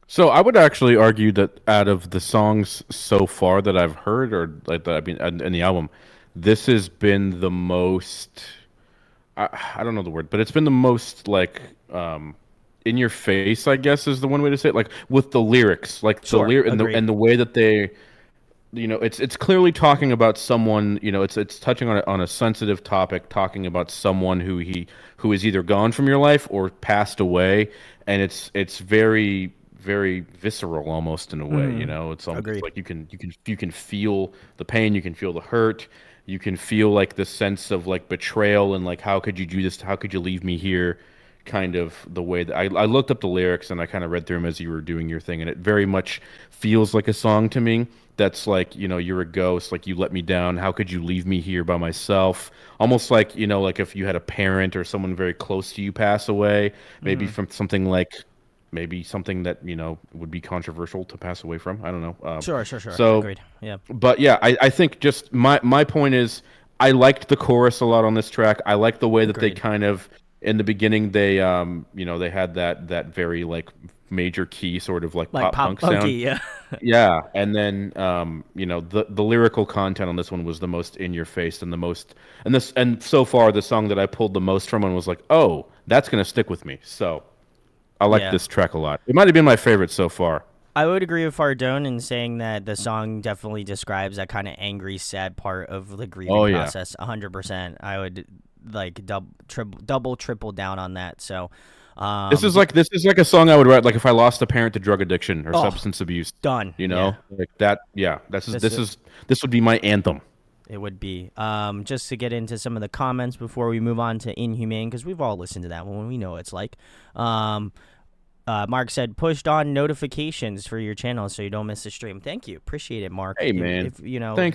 So I would actually argue that out of the songs so far that I've heard, or like that I've been in the album, this has been the most. I don't know the word, but it's been the most like in your face, I guess is the one way to say it. Like with the lyrics, like sure, the lyric and the way that they. You know, it's clearly talking about someone. You know, it's touching on a sensitive topic, talking about someone who is either gone from your life or passed away, and it's very very visceral almost in a way. You know, it's almost like you can feel the pain, you can feel the hurt, you can feel like the sense of like betrayal and like how could you do this? How could you leave me here? Kind of the way that I looked up the lyrics and I kind of read through them as you were doing your thing, and it very much feels like a song to me that's like, you know, you're a ghost, like you let me down, how could you leave me here by myself? Almost like, you know, like if you had a parent or someone very close to you pass away, maybe from something that, you know, would be controversial to pass away from. I don't know. Sure. So, agreed. Yeah. But yeah, I think just my point is I liked the chorus a lot on this track. I like the way that they kind of in the beginning they you know, they had that very like major key sort of like pop punk sound. Yeah. Yeah, and then you know, the lyrical content on this one was the most in your face and the most and so far the song that I pulled the most from and was like, oh, that's gonna stick with me. So I like this track a lot. It might have been my favorite so far. I would agree with Fardone in saying that the song definitely describes that kind of angry, sad part of the grieving process. 100%. I would like double, triple down on that. So this is like a song I would write like if I lost a parent to drug addiction or substance abuse. Done. You know, like that. Yeah, this would be my anthem. It would be. Just to get into some of the comments before we move on to Inhumane, because we've all listened to that one. We know what it's like. Mark said, pushed on notifications for your channel so you don't miss the stream. Thank you. Appreciate it, Mark. Hey, man. Thanks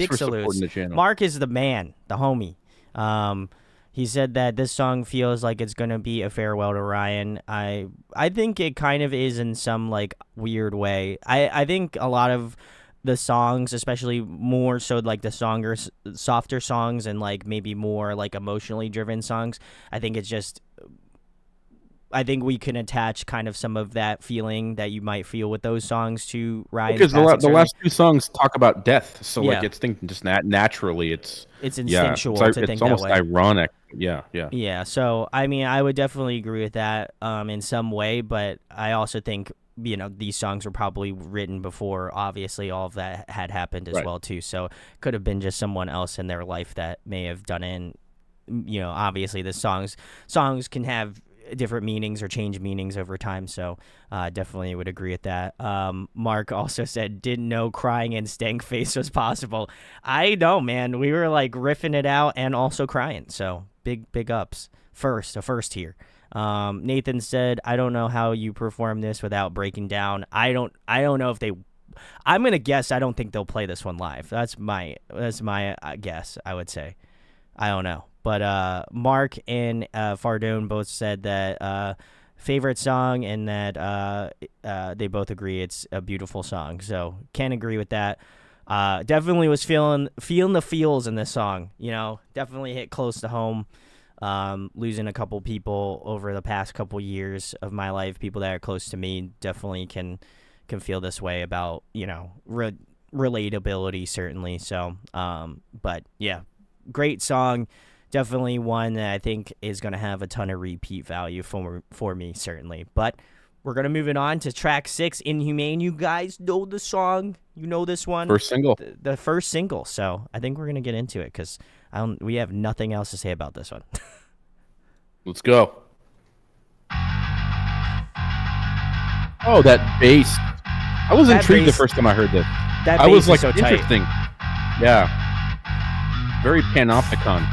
big for salutes. supporting the channel. Mark is the man, the homie. He said that this song feels like it's going to be a farewell to Ryan. I think it kind of is in some, like, weird way. I think a lot of the songs, especially more so, like, the softer songs and, like, maybe more, like, emotionally driven songs, I think we can attach kind of some of that feeling that you might feel with those songs to Ryan's because the journey. last two songs talk about death, so Yeah. like it's thinking just naturally it's instinctual to to think think it's almost that way. ironic. Yeah. Yeah, so I mean, I would definitely agree with that in some way, but I also think these songs were probably written before obviously all of that had happened as Right. well too. So it could have been just someone else in their life that may have done it. And, obviously the songs can have different meanings or change meanings over time, so definitely would agree with that. Mark also said, didn't know crying in Stank Face was possible. I know, man, we were like riffing it out and also crying, so big ups. A first here. Nathan said, I don't know how you perform this without breaking down. I don't know if they, I'm gonna guess, I don't think they'll play this one live. That's my guess. I would say, I don't know. But Mark and Fardone both said that favorite song, and that they both agree it's a beautiful song. So can't agree with that. Definitely was feeling the feels in this song. Definitely hit close to home. Losing a couple people over the past couple years of my life, people that are close to me, definitely can feel this way about relatability, certainly. So, but yeah, great song. Definitely one that I think is going to have a ton of repeat value for me, certainly. But we're going to move it on to track 6, Inhumane. You guys know the song. You know this one. First single. The first single. So I think we're going to get into it because we have nothing else to say about this one. Let's go. Oh, that bass. I was intrigued the first time I heard this. That I bass was is like, so tight. interesting. Yeah. Very panopticon.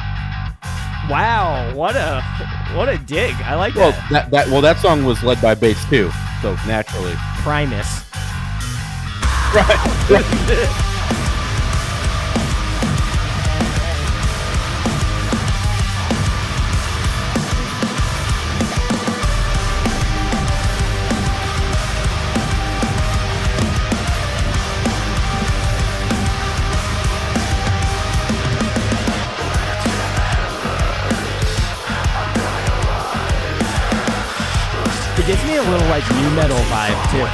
Wow, what a dig! I like Well, that. that song was led by bass too, so naturally. Primus. Right. It gives me a little like new metal vibe too.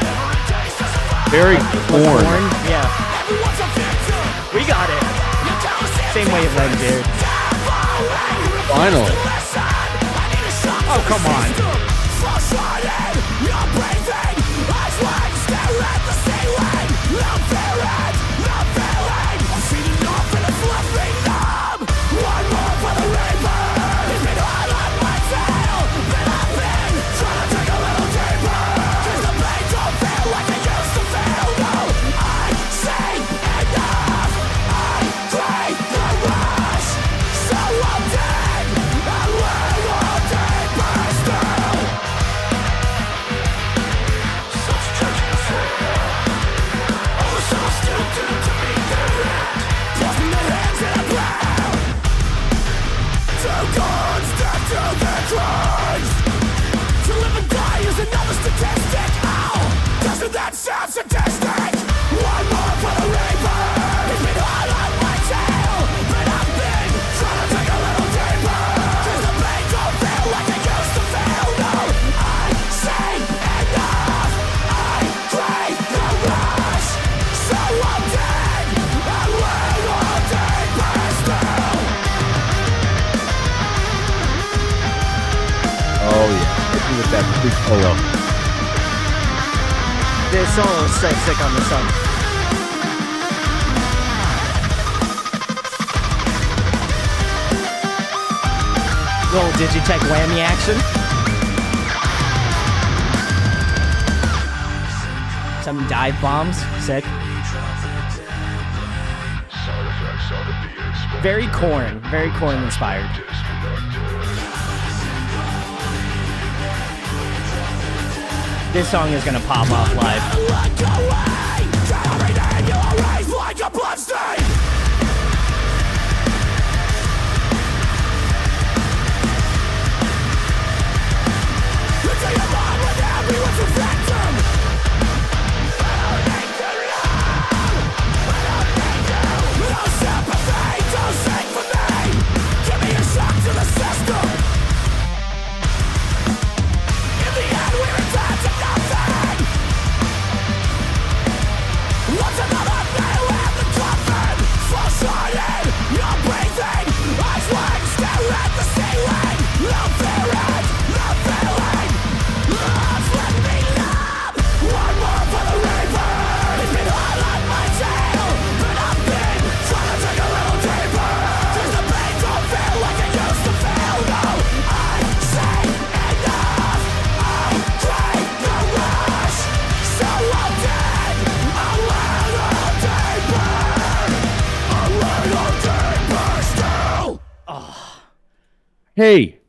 Very corn. Yeah. We got it. Same wavelength, dude. Finally. Oh, come on. That sounds sadistic. One more for the reaper. It's been hard on my tail, but I've been trying to dig a little deeper. 'Cause the pain don't feel like it used to feel. No, I say enough. I crave the rush, so I'm dead. I will all deeper still. Oh yeah, hit me with that big solo. This solo is so sick on the song. Little Digitech whammy action. Some dive bombs. Sick. Very Corn inspired. This song is gonna pop off live. Look away, everything you erase like a bloodstain. Until you're one with everyone's a victim. I don't need to love, I don't need you. No sympathy, don't sing for me. Give me a shock to the system. In the end we return to nothing. What's another nail in the coffin? Full-sided, you're breathing. Eyes wide, stare at the ceiling. No fear it, no feeling. Love's let me love. One more for the reaper. It's been hard on my tail, but I've been trying to dig a little deeper. Cause the pain don't feel like it used to feel. No, I say enough. I'll crave the rush. So I'm dead. A little deeper. A little deeper still. Hey,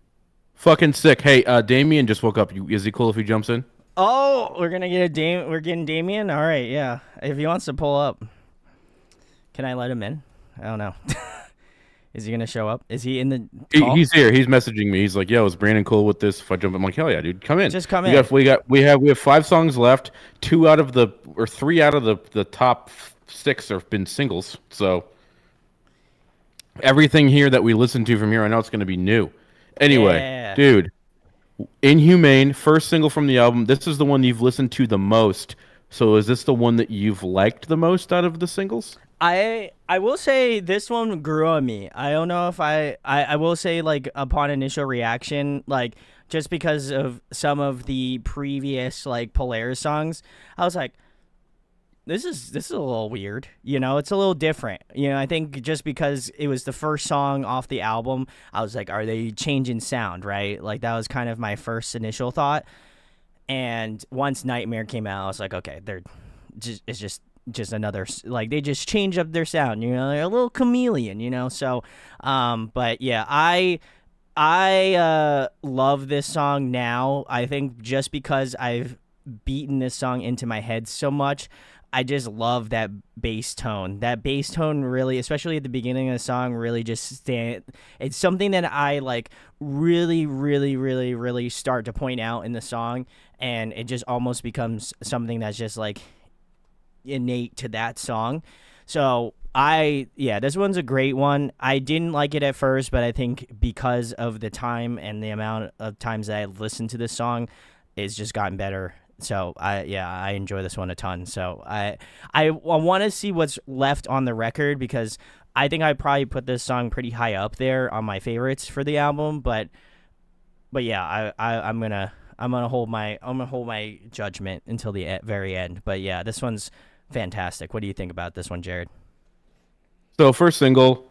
fucking sick. Hey, Damian just woke up. Is he cool if he jumps in? Oh, we're getting Damian? All right, yeah. If he wants to pull up. Can I let him in? I don't know. Is he gonna show up? Is he in the call? He's here. He's messaging me. He's like, "Yo, is Brandon cool with this? If I jump?" I'm like, "Hell yeah, dude, come in. Just come we in. We have 5 songs left. 3 out of the top 6 have been singles. So everything here that we listen to from here, I know it's going to be new. Anyway, Yeah. dude, Inhumane, first single from the album. This is the one you've listened to the most. So is this the one that you've liked the most out of the singles? I will say this one grew on me. I don't know if I will say, like, upon initial reaction, like, just because of some of the previous, like, Polaris songs, I was like, this is a little weird, you know, it's a little different. You know, I think just because it was the first song off the album, I was like, are they changing sound, right? Like, that was kind of my first initial thought. And once Nightmare came out, I was like, okay, it's just another, like, they just change up their sound, you know, they're a little chameleon, you know. So but yeah, I love this song now. I think just because I've beaten this song into my head so much, I just love that bass tone. That bass tone really, especially at the beginning of the song, really just it's something that I, like, really start to point out in the song, and it just almost becomes something that's just, like, innate to that song. So this one's a great one. I didn't like it at first, but I think because of the time and the amount of times that I listened to this song, it's just gotten better. So I enjoy this one a ton. So I want to see what's left on the record, because I think I probably put this song pretty high up there on my favorites for the album. But yeah, I'm gonna hold my judgment until the very end. But yeah, this one's fantastic. What do you think about this one, Jarred? So first single,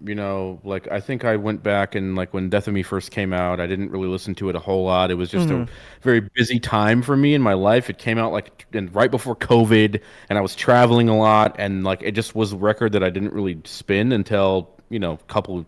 you know, like, I think I went back and, like, when Death of Me first came out, I didn't really listen to it a whole lot. It was just a very busy time for me in my life. It came out, like, right before COVID, and I was traveling a lot, and, like, it just was a record that I didn't really spin until, you know, a couple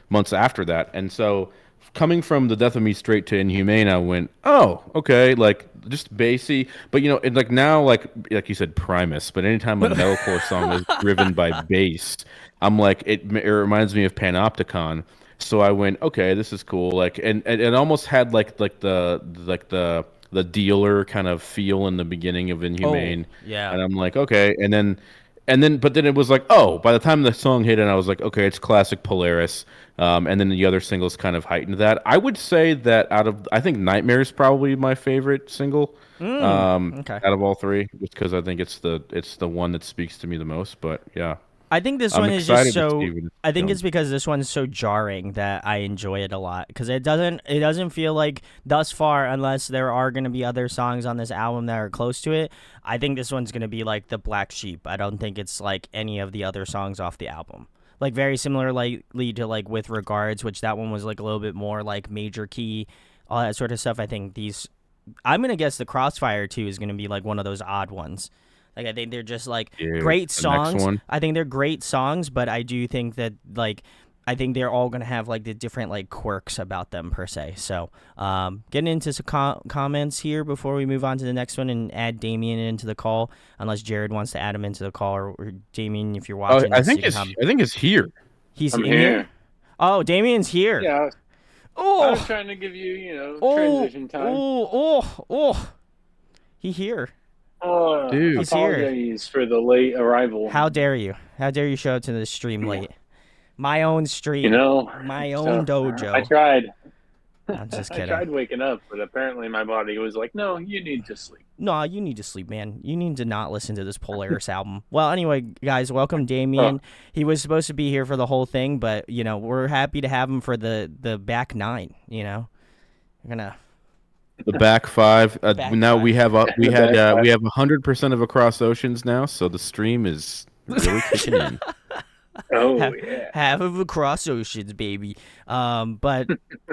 months after that. And so coming from the Death of Me straight to Inhumane, I went, oh, okay, like, just bassy, but, you know, it, like, now, like you said, Primus, but anytime a metalcore song is driven by bass, I'm like, it reminds me of Panopticon. So I went, okay, this is cool. Like, and it almost had like the Dealer kind of feel in the beginning of Inhumane. Oh, yeah. And I'm like, okay, but then it was like, oh, by the time the song hit, and I was like, okay, it's classic Polaris. And then the other singles kind of heightened that. I would say that I think Nightmare is probably my favorite single. Okay. Out of all 3, just because I think it's the one that speaks to me the most. But yeah. I think this I'm one is just excited to so. see what it's I think doing. it's because this one's so jarring that I enjoy it a lot, because it doesn't feel like, thus far, unless there are going to be other songs on this album that are close to it, I think this one's going to be like the black sheep. I don't think it's like any of the other songs off the album. Like, very similarly to, like, With Regards, which that one was, like, a little bit more like major key, all that sort of stuff. I think I'm gonna guess the Crossfire too is gonna be like one of those odd ones. Like I think they're just like Dude, great the next songs. one. I think they're great songs, but I do think that like I think they're all gonna have like the different like quirks about them per se. So getting into some comments here before we move on to the next one and add Damian into the call, unless Jared wants to add him into the call, or Damian, if you're watching, I this, think you can it's come. I think it's here. He's I'm in here. here. Oh, Damian's here. Yeah, I was Oh, trying to give you, oh, transition time. oh. He here. Oh, Dude. He's here. apologies for the late arrival. How dare you? How dare you show up to the stream late? My own stream. You know, My so, own dojo. I tried. I'm just I kidding. tried waking up, but apparently my body was like, "No, you need to sleep." No, you need to sleep, man. You need to not listen to this Polaris album. Well, anyway, guys, welcome Damian. He was supposed to be here for the whole thing, but we're happy to have him for the back nine. We're gonna. The back five. Back Now five. we have we back had five. we have 100% of Across Oceans now, so the stream is really kicking in. Oh half, yeah. half of Across Oceans, baby. But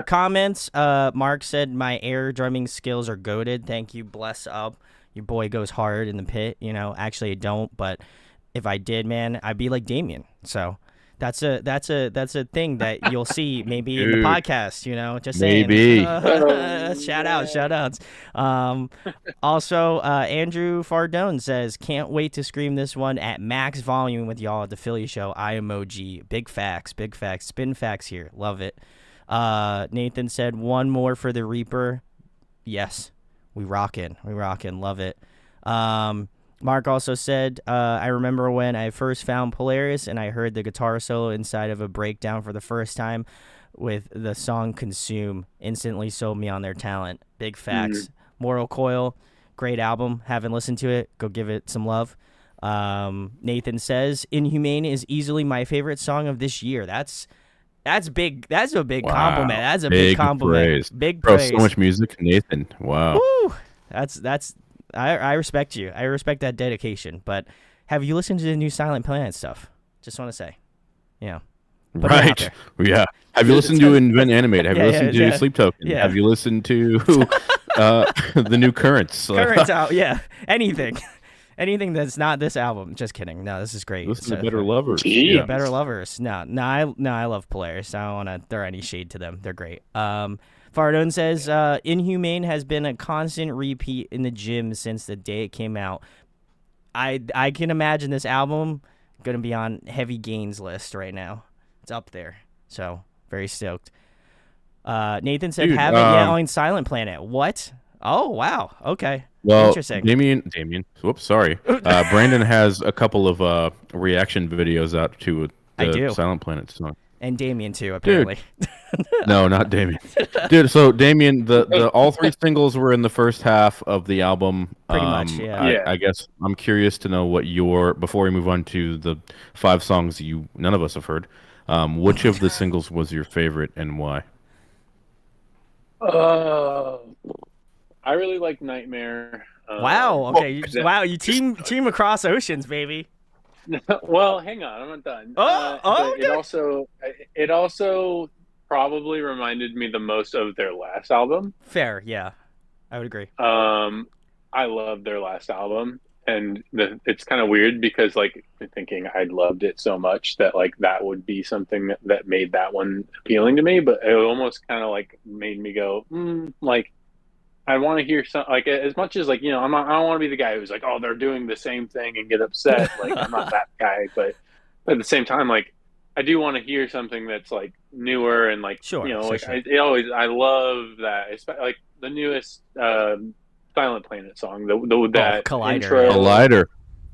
comments. Mark said my air drumming skills are goated. Thank you. Bless up. Your boy goes hard in the pit. Actually I don't, but if I did, man, I'd be like Damian. So that's a thing that you'll see maybe in the Dude. podcast. Just saying. Maybe. Shout outs. Also, Andrew Fardone says, can't wait to scream this one at max volume with y'all at the Philly show. I emoji. Big facts. Spin facts here. Love it. Nathan said, one more for the Reaper. Yes. We rockin'. Love it. Mark also said, I remember when I first found Polaris and I heard the guitar solo inside of a breakdown for the first time with the song Consume. Instantly sold me on their talent. Big facts. Mortal Coil, great album. Haven't listened to it. Go give it some love. Nathan says, Inhumane is easily my favorite song of this year. That's big. That's a big compliment. That's a big compliment. Praise. Big Bro, praise. so much music, Nathan. Wow. Woo! I respect you. I respect that dedication. But have you listened to the new Silent Planet stuff? Just want to say, put that out Right. there. Yeah. Have you listened to Invent Animate? Have you listened to Sleep Token? Yeah. Have you listened to the new Currents? Currents out, yeah. Anything that's not this album. Just kidding. No, this is great. Listen to Better Lovers. Gee. Yeah. Better Lovers. No, I love Polaris. I don't want to throw any shade to them. They're great. Fardone says, Inhumane has been a constant repeat in the gym since the day it came out. I can imagine this album going to be on Heavy Gains list right now. It's up there. So, very stoked. Nathan said, Dude, haven't yet on Silent Planet. What? Oh, wow. Okay. Well, Interesting. Damian. Whoops, sorry. Brandon has a couple of reaction videos out to I do. the Silent Planet song. And Damian, too, apparently. No, not Damian. Dude, so Damian, the all three singles were in the first half of the album. Pretty much, yeah. I guess I'm curious to know what before we move on to the 5 songs none of us have heard, which of the singles was your favorite and why? I really like Nightmare. Wow. Okay. Wow. You team Across Oceans, baby. Well, hang on, I'm not done. Okay. It also probably reminded me the most of their last album. Fair. Yeah. I would agree. I love their last album, and it's kind of weird because thinking I loved it so much that that would be something that made that one appealing to me, but it almost kind of made me go I want to hear some as much as I don't want to be the guy who's oh, they're doing the same thing and get upset. I'm not that guy, but at the same time I do want to hear something that's newer and Sure. I love that. It's the newest Silent Planet song, that Collider. intro, Collider.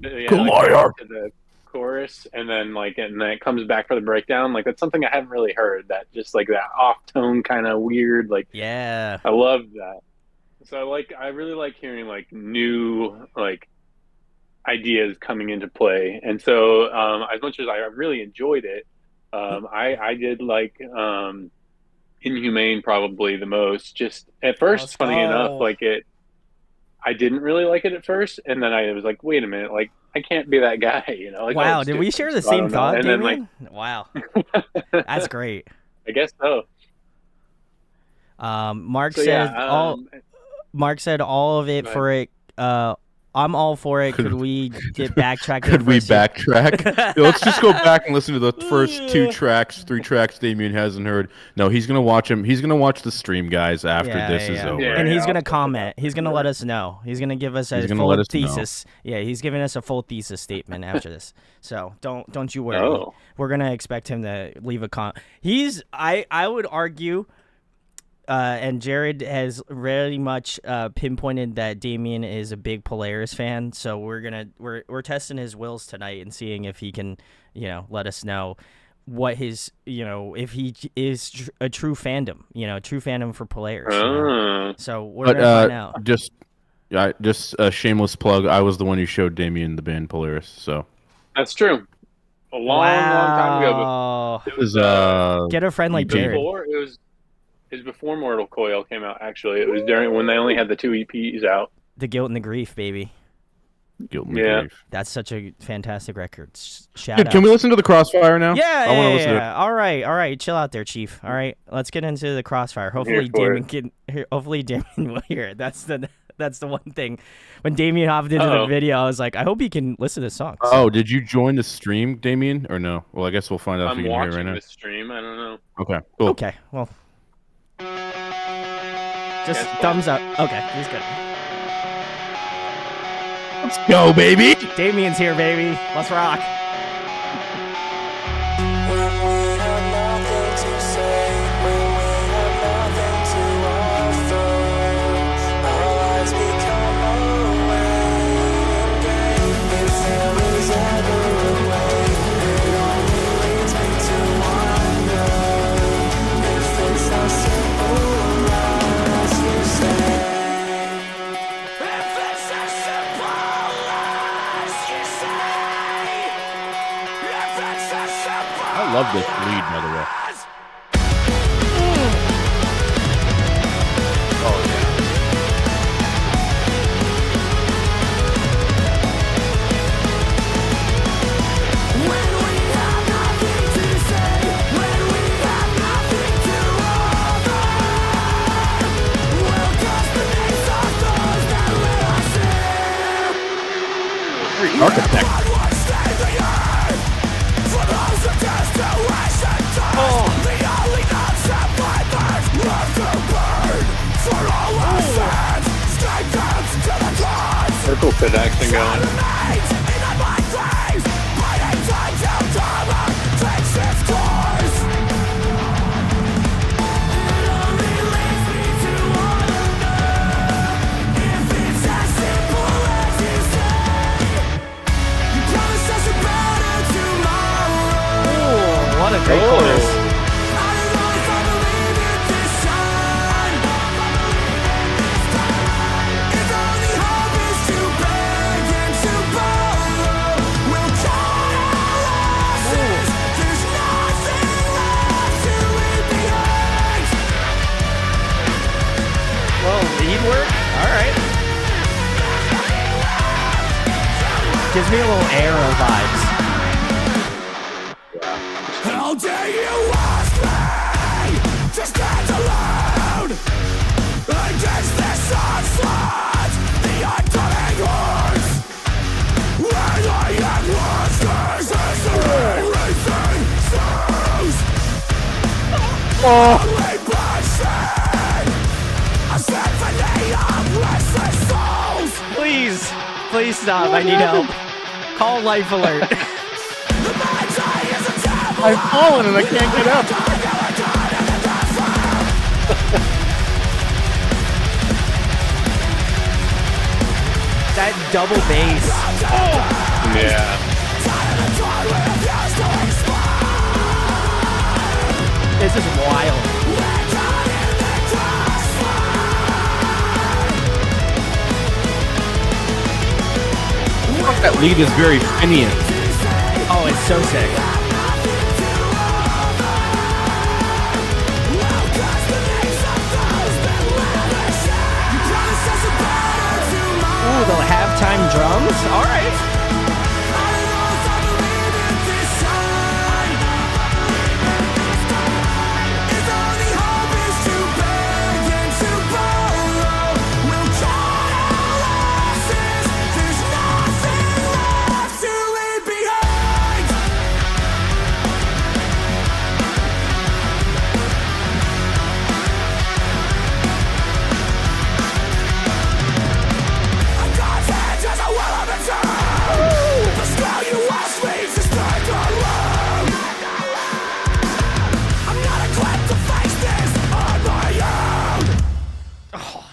Collider to the chorus, and then it comes back for the breakdown. That's something I haven't really heard. That just that off tone kind of weird. Yeah. I love that. So I really like hearing new ideas coming into play, and so as much as I really enjoyed it, I did Inhumane probably the most. Just at first, funny enough, I didn't really like it at first, and then I was wait a minute, I can't be that guy, Wow, did we share the same thought, and Damian? Wow, that's great. I guess so. Mark So, said yeah, Mark said all of it for it. I'm all for it. Could we get backtracked? Could we backtrack? Yo, let's just go back and listen to the first 3 tracks Damian hasn't heard. No, he's gonna watch them. He's gonna watch the stream, guys, after this is over. And he's gonna comment. He's gonna let us know. He's gonna give us a full thesis. Yeah, he's giving us a full thesis statement after this. So don't you worry. Oh. We're gonna expect him to leave a comment. I would argue. And Jarred has really much pinpointed that Damian is a big Polaris fan, so we're testing his wills tonight and seeing if he can, let us know what his, if he is a true fandom, true fandom for Polaris. So we're gonna find out. Just a shameless plug. I was the one who showed Damian the band Polaris, so that's true. A long time ago. It was get a friend like Jarred. It was before Mortal Coil came out, actually. It was during when they only had the 2 EPs out. The Guilt and the Grief, baby. Guilt and the Grief. That's such a fantastic record. Dude, can we listen to the Crossfire now? Yeah, I want to listen to it. All right. Chill out there, Chief. All right, let's get into the Crossfire. Hopefully Damian will hear it. That's the one thing. When Damian hopped into the video, I was like, I hope he can listen to the song. So. Oh, did you join the stream, Damian, or no? Well, I guess we'll find out if you can hear it right now. I'm watching the stream. I don't know. Okay, cool. Okay, well. Just thumbs up. Okay, he's good. Let's go, baby. Damian's here, baby. Let's rock. I love this lead, by the way. Oh, yeah. Architect. Circle pit action going. What a great chorus. Lead work? Alright. Gives me a little Arrow vibes. How dare you ask me to stand alone against this onslaught, the oncoming hordes, when I am monsters as everything sows. Only bloodshed, a symphony of restless souls. Please stop. I need help. Call Life Alert. I've fallen and I can't get up. That double bass. Oh. Yeah. This is wild. That lead is very Finian. Oh, it's so sick. Ooh, the halftime drums? Alright.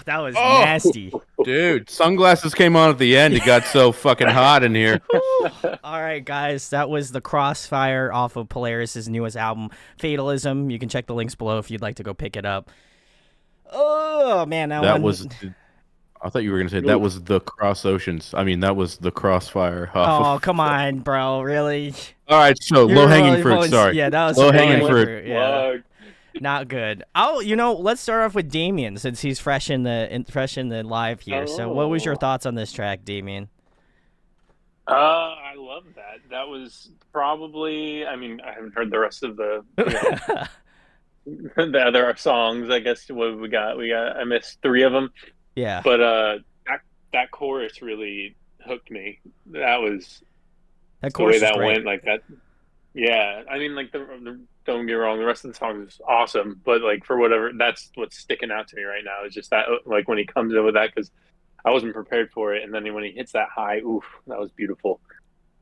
That was Oh! nasty. Dude, sunglasses came on at the end. It got so fucking hot in here. All right, guys, that was the Crossfire off of Polaris' newest album, Fatalism. You can check the links below if you'd like to go pick it up. Oh man, that one was. I thought you were gonna say that was the Cross Oceans. I mean, that was the Crossfire. Oh, come on, bro, really? All right, so low hanging fruit. Sorry, Yeah, that was low some hanging low-hanging fruit. Yeah, not good. Let's start off with Damian since he's fresh in the live here. So, what was your thoughts on this track, Damian? I love that. That was probably. I mean, I haven't heard the rest of the the other songs. I guess what we got. I missed 3 of them. Yeah, but that chorus really hooked me. That was that the way chorus is that great. went. Like that. Yeah, I mean, like don't get me wrong. The rest of the song is awesome, but like for whatever, that's what's sticking out to me right now. Is just that like when he comes in with that because I wasn't prepared for it, and then when he hits that high, oof, that was beautiful.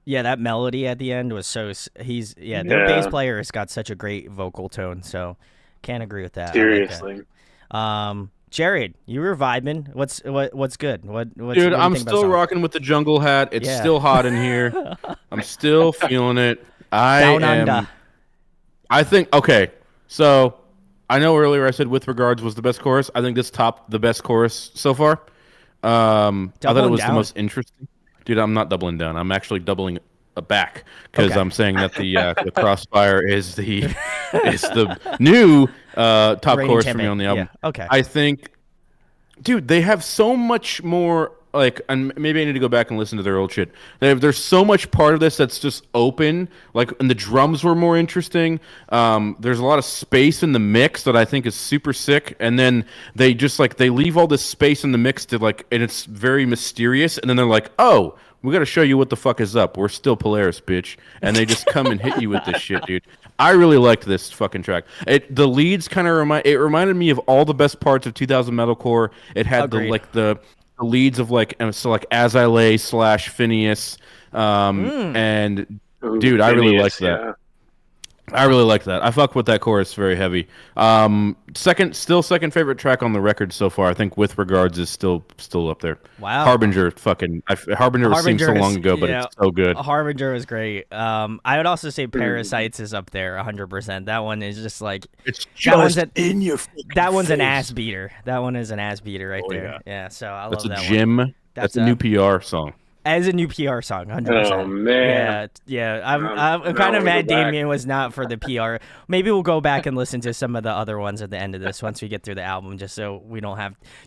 Yeah, that melody at the end was so. Their bass player has got such a great vocal tone, so can't agree with that. Seriously. I like that. Jared, you were vibing. What's good? What's Dude, I'm still rocking with the jungle hat. It's still hot in here. I'm still feeling it. Down under. I think okay. So I know earlier I said "With Regards" was the best chorus. I think this topped the best chorus so far. I thought it was the most interesting. Dude, I'm not doubling down. I'm actually doubling back because I'm saying that the Crossfire is the new top chorus for me on the album. Yeah. Okay. I think, dude, they have so much more. Like, and maybe I need to go back and listen to their old shit. There's so much part of this that's just open. Like, and the drums were more interesting. There's a lot of space in the mix that I think is super sick. And then they just they leave all this space in the mix to and it's very mysterious. And then they're like, oh, we got to show you what the fuck is up. We're still Polaris, bitch. And they just come and hit you with this shit, dude. I really liked this fucking track. The leads kind of reminded me of all the best parts of 2000 metalcore. It had the leads of As I Lay / Phineas, and dude, I really liked that. Yeah. I really like that. I fuck with that chorus very heavy. Second favorite track on the record so far. I think "With Regards" is still up there. Wow. Harbinger, Harbinger seemed so long ago, but it's so good. Harbinger is great. I would also say "Parasites" is up there 100%. That one is just it's just in your. That one's an ass beater. That one is an ass beater right there. Yeah. So I love that one. That's a gym. That's a new PR song. As a new PR song, 100%. Oh man, yeah. I'm kind of mad Damian was not for the PR. Maybe we'll go back and listen to some of the other ones at the end of this once we get through the album, just so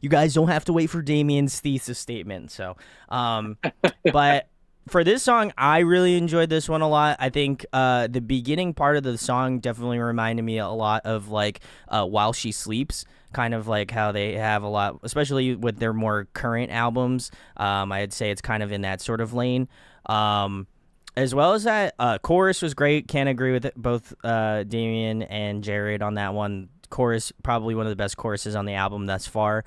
you guys don't have to wait for Damian's thesis statement. So, but for this song, I really enjoyed this one a lot. I think the beginning part of the song definitely reminded me a lot of While She Sleeps. Kind of like how they have a lot, especially with their more current albums. I'd say it's kind of in that sort of lane. As well as that, chorus was great. Can't agree with both Damian and Jarred on that one. Chorus, probably one of the best choruses on the album thus far.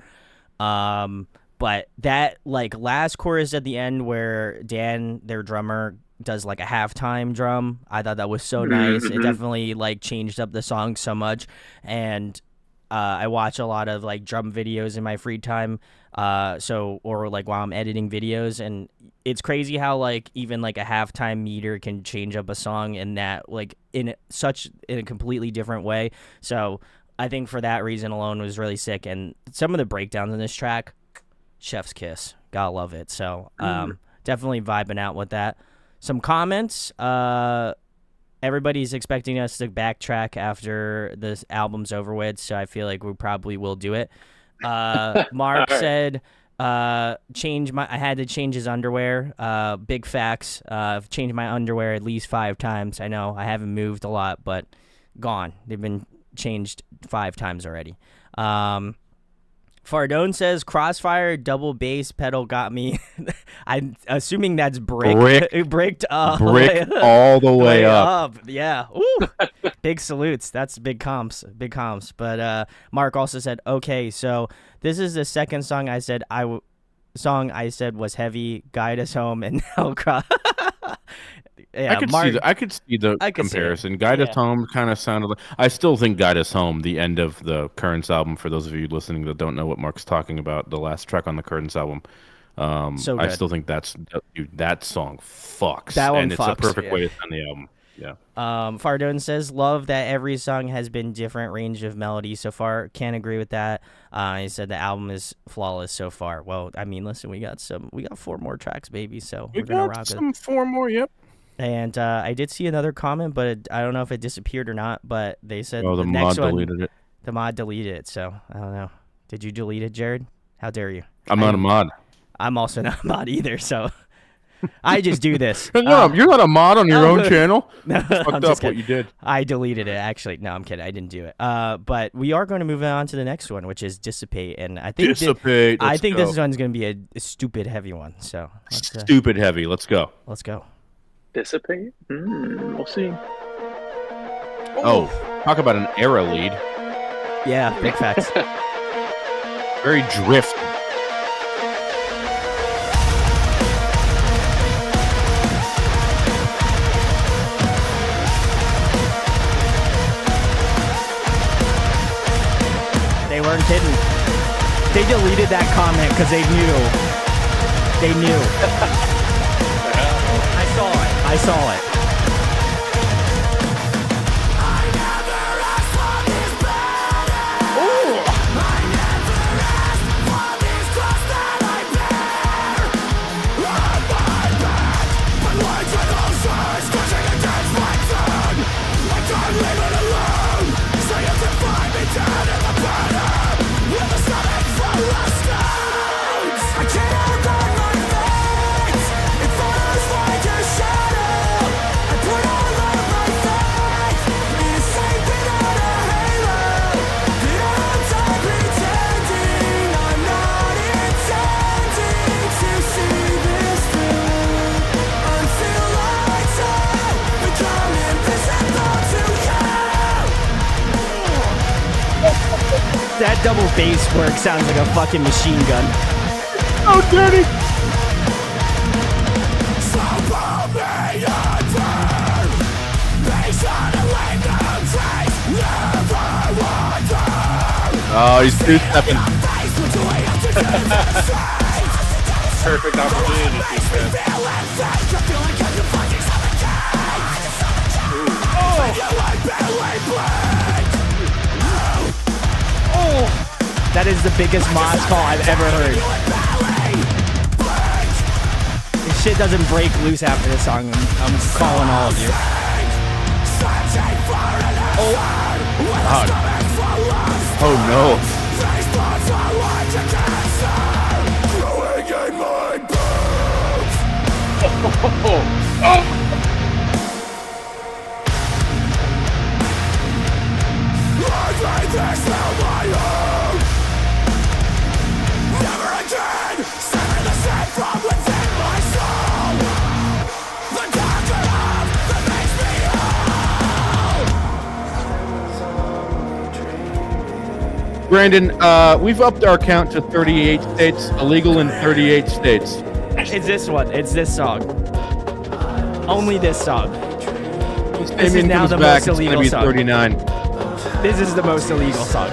But that last chorus at the end where Dan, their drummer, does a halftime drum, I thought that was so nice. It definitely changed up the song so much. And I watch a lot of drum videos in my free time, or while I'm editing videos, and it's crazy how even a halftime meter can change up a song in that in a completely different way. So I think for that reason alone was really sick, and some of the breakdowns in this track, chef's kiss, gotta love it. So definitely vibing out with that. Some comments. Everybody's expecting us to backtrack after this album's over with, so I feel like we probably will do it. Mark said, I had to change his underwear. Big facts. I've changed my underwear at least 5 times. I know I haven't moved a lot, but gone. They've been changed 5 times already. Fardone says, Crossfire double bass pedal got me. I'm assuming that's bricked up. Brick all the way up. Yeah. Ooh. Big salutes. That's big comps. But Mark also said, okay, so this is the second song I said was heavy, guide us home, and now yeah, I could see the I could see it. comparison. Guide Us Yeah. Home kind of sounded like. I still think Guide Us Home, the end of the Currents album. For those of you listening that don't know what Mark's talking about, the last track on the Currents album. So I good. still think that song fucks. That one and it's fucks, a perfect yeah. way to end the album. Yeah. Fardone says, love that every song has been different range of melody so far. Can't agree with that. He said the album is flawless so far. Well, I mean, listen, we got 4 more tracks, baby. So We we're gonna got rock some it. 4 more. Yep. And I did see another comment, but I don't know if it disappeared or not. But they said Oh, the next mod one, deleted it. the mod deleted it. So I don't know. Did you delete it, Jared? How dare you? I'm not a mod. I'm also not a mod either. So I just do this. No, you're not a mod on your own channel. No, Fucked I'm up just what kidding. you did. I deleted it, actually. No, I'm kidding. I didn't do it. But we are going to move on to the next one, which is Dissipate. And I think Dissipate. I Let's think go. this one's going to be a stupid heavy one. So Stupid heavy. Let's go. let's go. Dissipate? We'll see. Oh, talk about an era lead. Yeah, big facts. Very drift. They weren't kidding. They deleted that comment because they knew. They knew. I saw it. That double bass work sounds like a fucking machine gun. Oh, dirty. Oh, he's two-stepping. Perfect opportunity to two-step. That is the biggest Moz call I've ever heard. This shit doesn't break loose after this song. I'm calling all of you. God. Oh, no. Brandon, we've upped our count to 38 states, illegal in 38 states. It's this one. It's this song. Only this song. This is Damian now comes the back, most it's gonna illegal be song. 39. This is the most illegal song.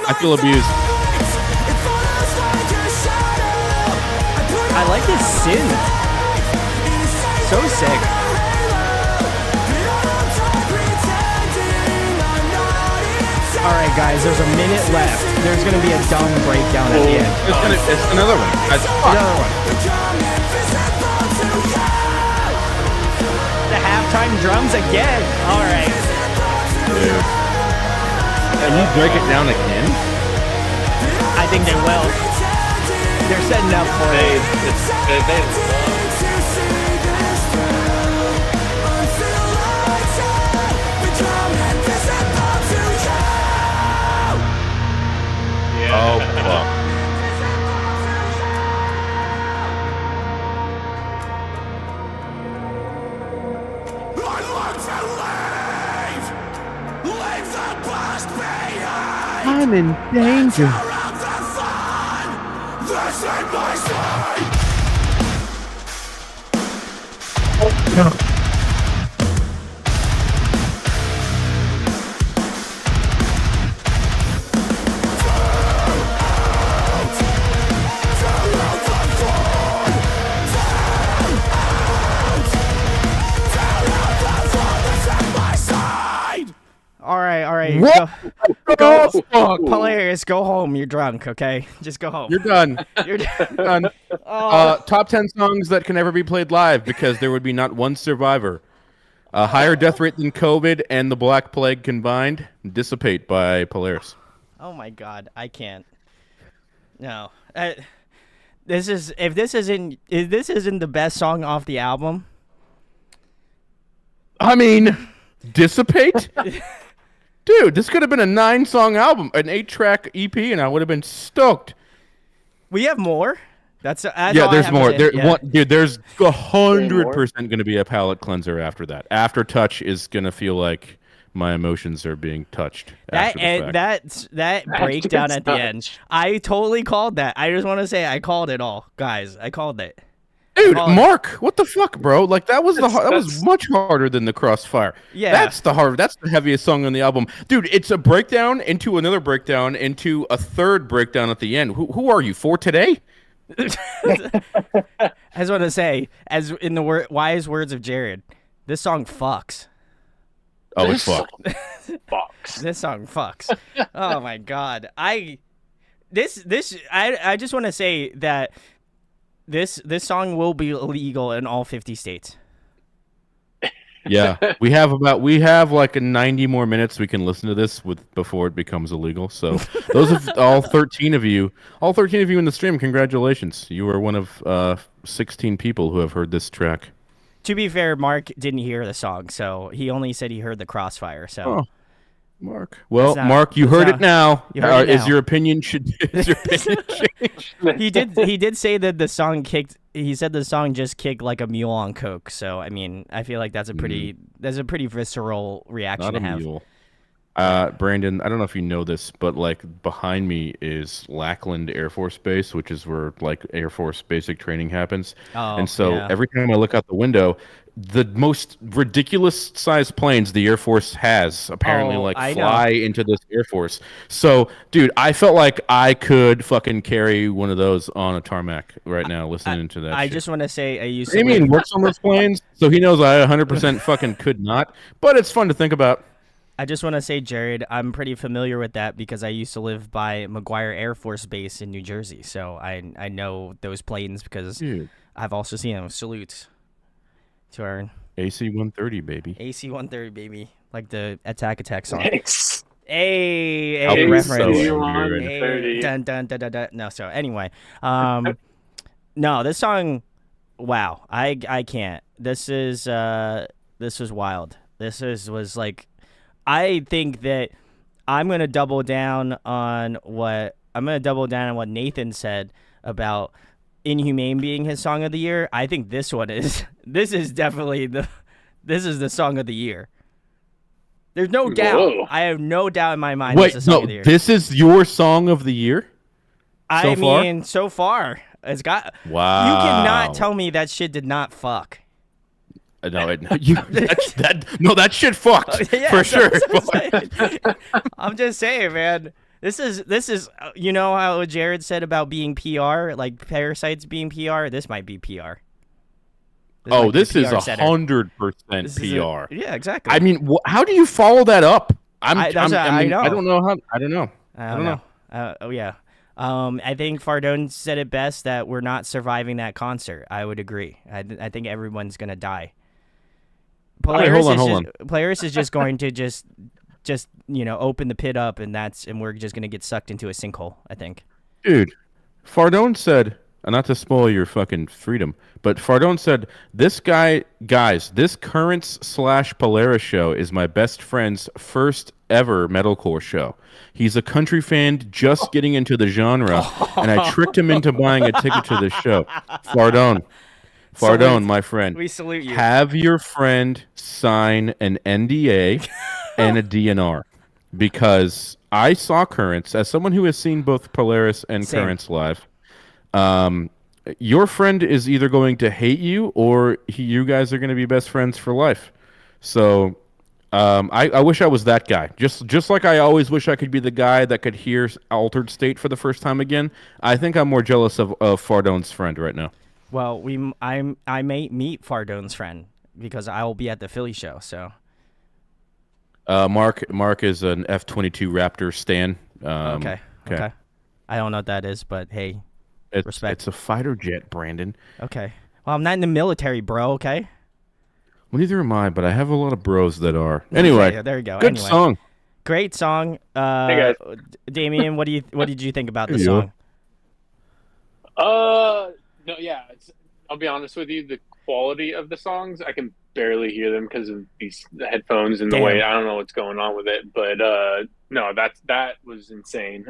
I feel abused. I like this synth. So sick. Alright guys, there's a minute left. There's gonna be a dumb breakdown at the end. It's another one. That's Another one. The halftime drums again. Alright. Dude. Can you break it down again? I think they will. They're setting up for it. Oh, fuck. I'm in danger. All right. What? Go, Fuck. Polaris, go home. You're drunk, okay? Just go home. You're done. You're Done. Top 10 songs that can never be played live because there would be not one survivor. A higher death rate than COVID and the Black Plague combined. Dissipate by Polaris. Oh my God, I can't. No, if this isn't the best song off the album. I mean, Dissipate? Dude, this could have been a 9-song album, an 8-track EP, and I would have been stoked. We have more. That's Yeah, all I there's have more. to say. Yeah. Dude, there's 100% going to be a palate cleanser after that. Aftertouch is going to feel like my emotions are being touched. That breakdown at the end, I totally called that. I just want to say I called it all, guys. I called it. Dude, Mark, what the fuck, bro? Like that was that was much harder than the Crossfire. Yeah, that's the heaviest song on the album, dude. It's a breakdown into another breakdown into a third breakdown at the end. Who are you for today? I just want to say, as in the wise words of Jarred, this song fucks. Oh, it's fucked. This song fucks. Oh my God, I just want to say that. This song will be illegal in all 50 states. Yeah, we have like 90 more minutes we can listen to this before it becomes illegal. So those of all 13 of you in the stream, congratulations. You are one of 16 people who have heard this track. To be fair, Mark didn't hear the song, so he only said he heard the Crossfire. So. Oh. Mark. Well, Mark, you heard it now. Is your opinion change? He did say that the song kicked. He said the song just kicked like a mule on coke. So I mean, I feel like that's a pretty visceral reaction Not to a have. mule. Brandon, I don't know if you know this, but like behind me is Lackland Air Force Base, which is where like Air Force basic training happens. Oh, and so yeah. every time I look out the window, the most ridiculous sized planes the Air Force has apparently fly into this Air Force. So, dude, I felt like I could fucking carry one of those on a tarmac right now listening to that I shit. just want to say I used to. Damian works on those planes, so he knows I 100% fucking could not. But it's fun to think about. I just want to say, Jarred, I'm pretty familiar with that because I used to live by McGuire Air Force Base in New Jersey, so I know those planes because I've also seen them. Salutes to our AC-130, baby. AC-130, baby, like the Attack song. Thanks. Hey, reference. AC-130. Dun, dun, dun, dun, dun. No, so anyway, no, this song, wow, I can't. This was wild. Was like. I think that I'm gonna double down on what Nathan said about Inhumane being his song of the year. I think this one is. This is definitely the song of the year. There's no doubt. Whoa. I have no doubt in my mind. Wait, this is the song of the year. This is your song of the year? So far, it's got. Wow. You cannot tell me that shit did not fuck. No, that shit fucked Yeah, for sure. I'm just saying, man. This is you know how Jarred said about being PR, like Parasites being PR. This might be PR. This is PR center. 100% PR. Yeah, exactly. I mean, how do you follow that up? I know. I don't know how. I don't know. I don't know. Yeah. I think Fardone said it best that we're not surviving that concert. I would agree. I think everyone's gonna die. Polaris Polaris is just going to just open the pit up and we're just gonna get sucked into a sinkhole. I think. Dude, Fardone said, not to spoil your fucking freedom, but Fardone said, this Currents/Polaris show is my best friend's first ever metalcore show. He's a country fan just getting into the genre, and I tricked him into buying a ticket to this show. Fardone, my friend. We salute you. Have your friend sign an NDA and a DNR, because I saw Currents as someone who has seen both Polaris and Same. Currents live. your friend is either going to hate you or you guys are going to be best friends for life. So I wish I was that guy. Just like I always wish I could be the guy that could hear Altered State for the first time again. I think I'm more jealous of Fardone's friend right now. Well, I may meet Fardone's friend because I will be at the Philly show. So Mark is an F-22 Raptor stan. okay. I don't know what that is, but hey, respect. It's a fighter jet, Brandon. Okay. Well, I'm not in the military, bro. Okay. Well, neither am I, but I have a lot of bros that are. Anyway, yeah, there you go. Good Anyway. song. Great song. Hey guys. Damien, what did you think about the Hey, song? No, yeah. I'll be honest with you. The quality of the songs, I can barely hear them because of these headphones and the Damn. way I don't know what's going on with it. But no, that was insane.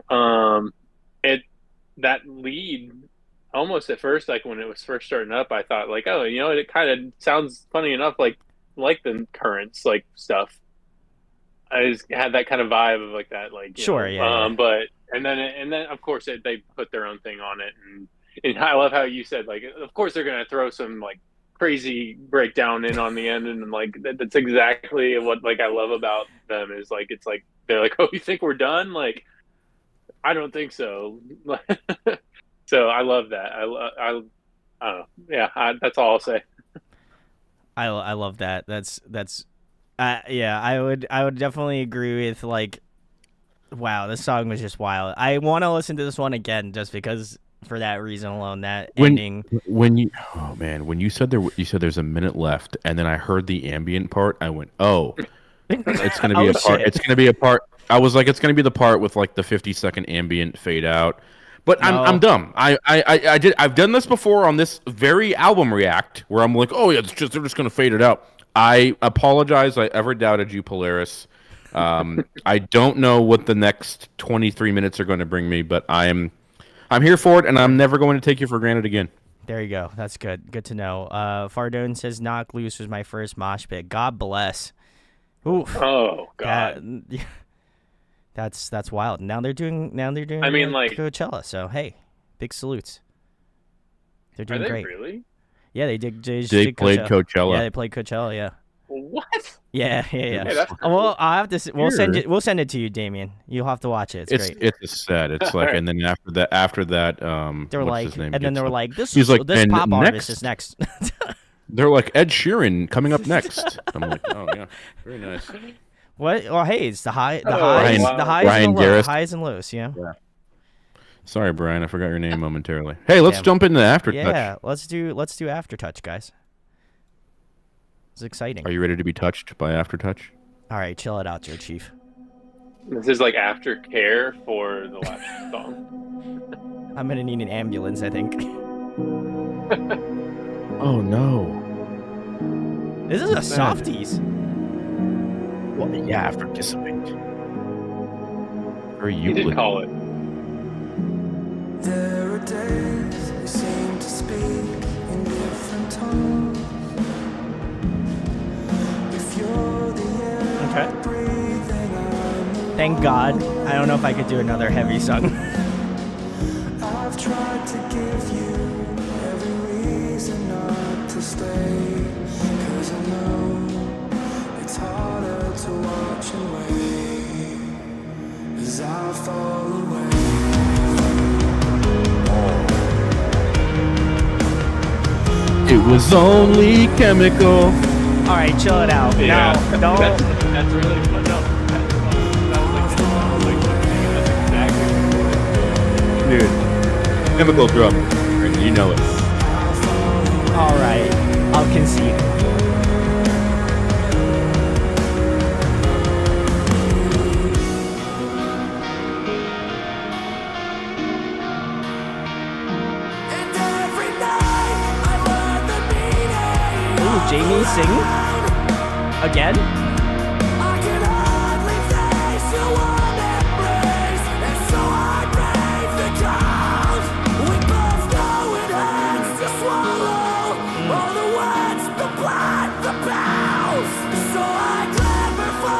That lead, almost at first, like when it was first starting up, I thought like, oh, it kind of sounds funny enough, like the Currents like stuff. I just had that kind of vibe of like that, like Sure, yeah. But and then of course they put their own thing on it, and I love how you said like, of course they're gonna throw some like crazy breakdown in on the end, and like that's exactly what like I love about them is like it's like they're like, oh, you think we're done? Like, I don't think so. So I love that. I don't know. Yeah, that's all I'll say. I love that. That's yeah. I would definitely agree with like, wow, this song was just wild. I want to listen to this one again just because for that reason alone. That ending. When you said there's a minute left, and then I heard the ambient part, I went, oh, it's gonna be a part. Shit. It's gonna be a part. I was like, it's gonna be the part with like the 50-second ambient fade out. But No. I'm dumb. I've done this before on this very album react where I'm like, oh yeah, they're just gonna fade it out. I apologize. I ever doubted you, Polaris. I don't know what the next 23 minutes are going to bring me, but I'm here for it, and I'm never going to take you for granted again. There you go. That's good. Good to know. Fardone says Knock Loose was my first mosh pit. God bless. Oof. Oh God. That's wild. Now they're doing. I mean, like Coachella. So hey, big salutes. They're are doing they great. really? Yeah, they did. They played Coachella. Yeah, they played Coachella. Yeah. What? Yeah. Hey, that's Well, I'll have to. We'll send Weird. it. We'll send it to you, Damien. You'll have to watch it. It's great. It's a set. It's like, and then after that, They were what's like, his name and then gets they were up. like, this He's like, this and pop artist next- is next. They're like Ed Sheeran coming up next. I'm like, oh yeah, very nice. What? Well, hey, it's the highs, Ryan- the highs, Ryan and the lows, Garris. highs and lows. Yeah. Sorry, Brian, I forgot your name momentarily. Hey, let's Damn. jump into Aftertouch. Yeah. Let's do Aftertouch, guys. It's exciting. Are you ready to be touched by Aftertouch? All right, chill it out, Joe Chief. This is like aftercare for the last song. I'm gonna need an ambulance, I think. Oh no. This is a softies. Well, yeah, after dissipate. Very You did Euclid. call it. There are days we seem to speak in different tones. If you're the air Okay. I breathe, then I'm the Thank God. I don't know if I could do another heavy song. I've tried to give you every reason not to stay, 'cause I know it's harder to watch and wait as I fall away. It was only chemical. All right, chill it out. Yeah, No, don't. that's really fun. No, that was like that's exactly. Chemical drum. You know it. All right, I'll concede. And every night I learn the meaning. Ooh, Jamie sing again. I can hardly face your warm embrace, and so I brave the cold. We both know it hurts to swallow all the words, the blood, the bells. So I clamor for a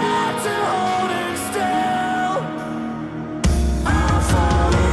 hand to hold it still. I'll fall away.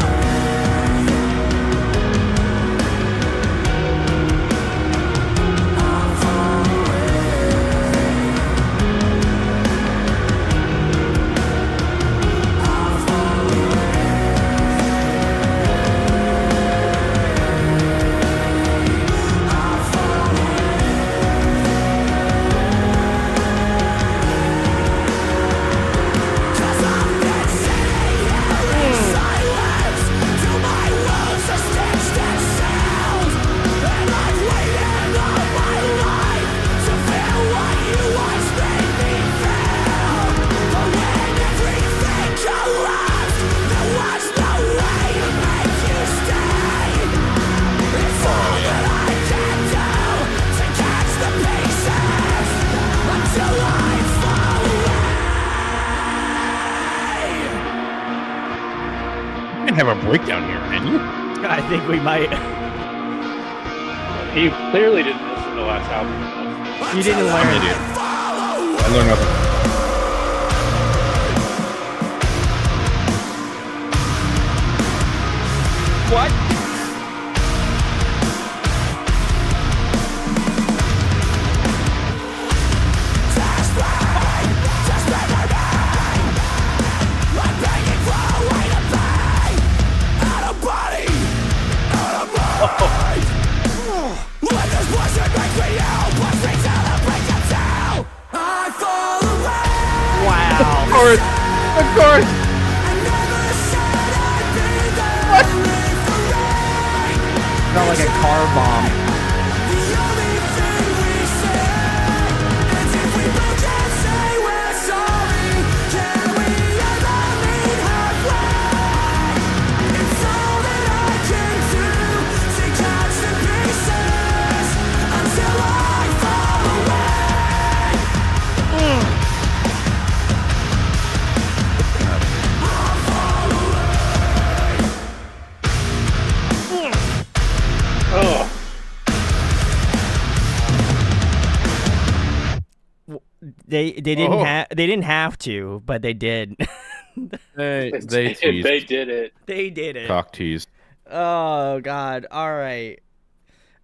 can't have a breakdown here, can you? I think we might. He clearly didn't listen to the last album. You didn't I'm an learn. idiot. I learned nothing. What? Wow. Of course. Of course. Felt like a car bomb. Oh, They didn't have to, but they did. They they teased. did it. They did it. Cock teased. Oh God! All right,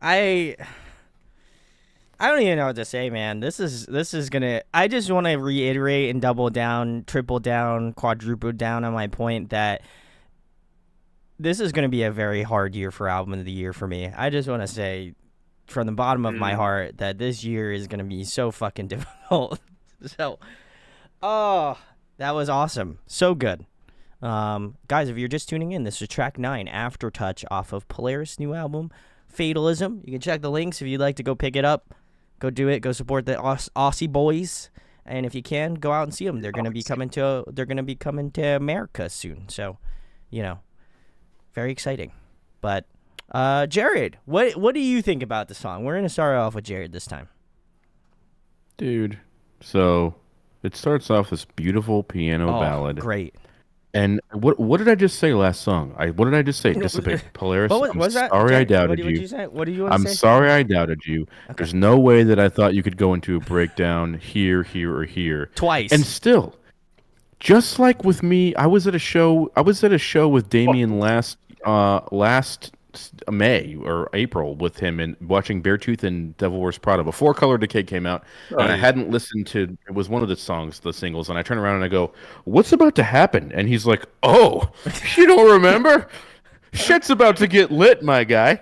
I don't even know what to say, man. This is gonna. I just want to reiterate and double down, triple down, quadruple down on my point that this is gonna be a very hard year for album of the year for me. I just want to say, from the bottom of my heart, that this year is gonna be so fucking difficult. So, oh, that was awesome. So good. Guys, if you're just tuning in, this is track 9, Aftertouch, off of Polaris' new album, Fatalism. You can check the links if you'd like to go pick it up. Go do it. Go support the Aussie boys. And if you can, go out and see them. They're gonna be coming to America soon. So, very exciting. But Jarred, what do you think about the song? We're gonna start off with Jarred this time. Dude. So it starts off this beautiful piano ballad. Great. And what did I just say last song? What did I just say? Dissipate. Polaris. What I'm was that? sorry I Jarred, doubted what you. did you say? What do you want I'm to say? sorry I doubted you. Okay. There's no way that I thought you could go into a breakdown here, or here. Twice. And still, just like with me, I was at a show with Damian last May or April with him and watching Beartooth and Devil Wears Prada before Color Decay came out, and I hadn't listened to it. Was one of the singles, and I turn around and I go, "What's about to happen?" And he's like, "Oh, you don't remember? Shit's about to get lit, my guy."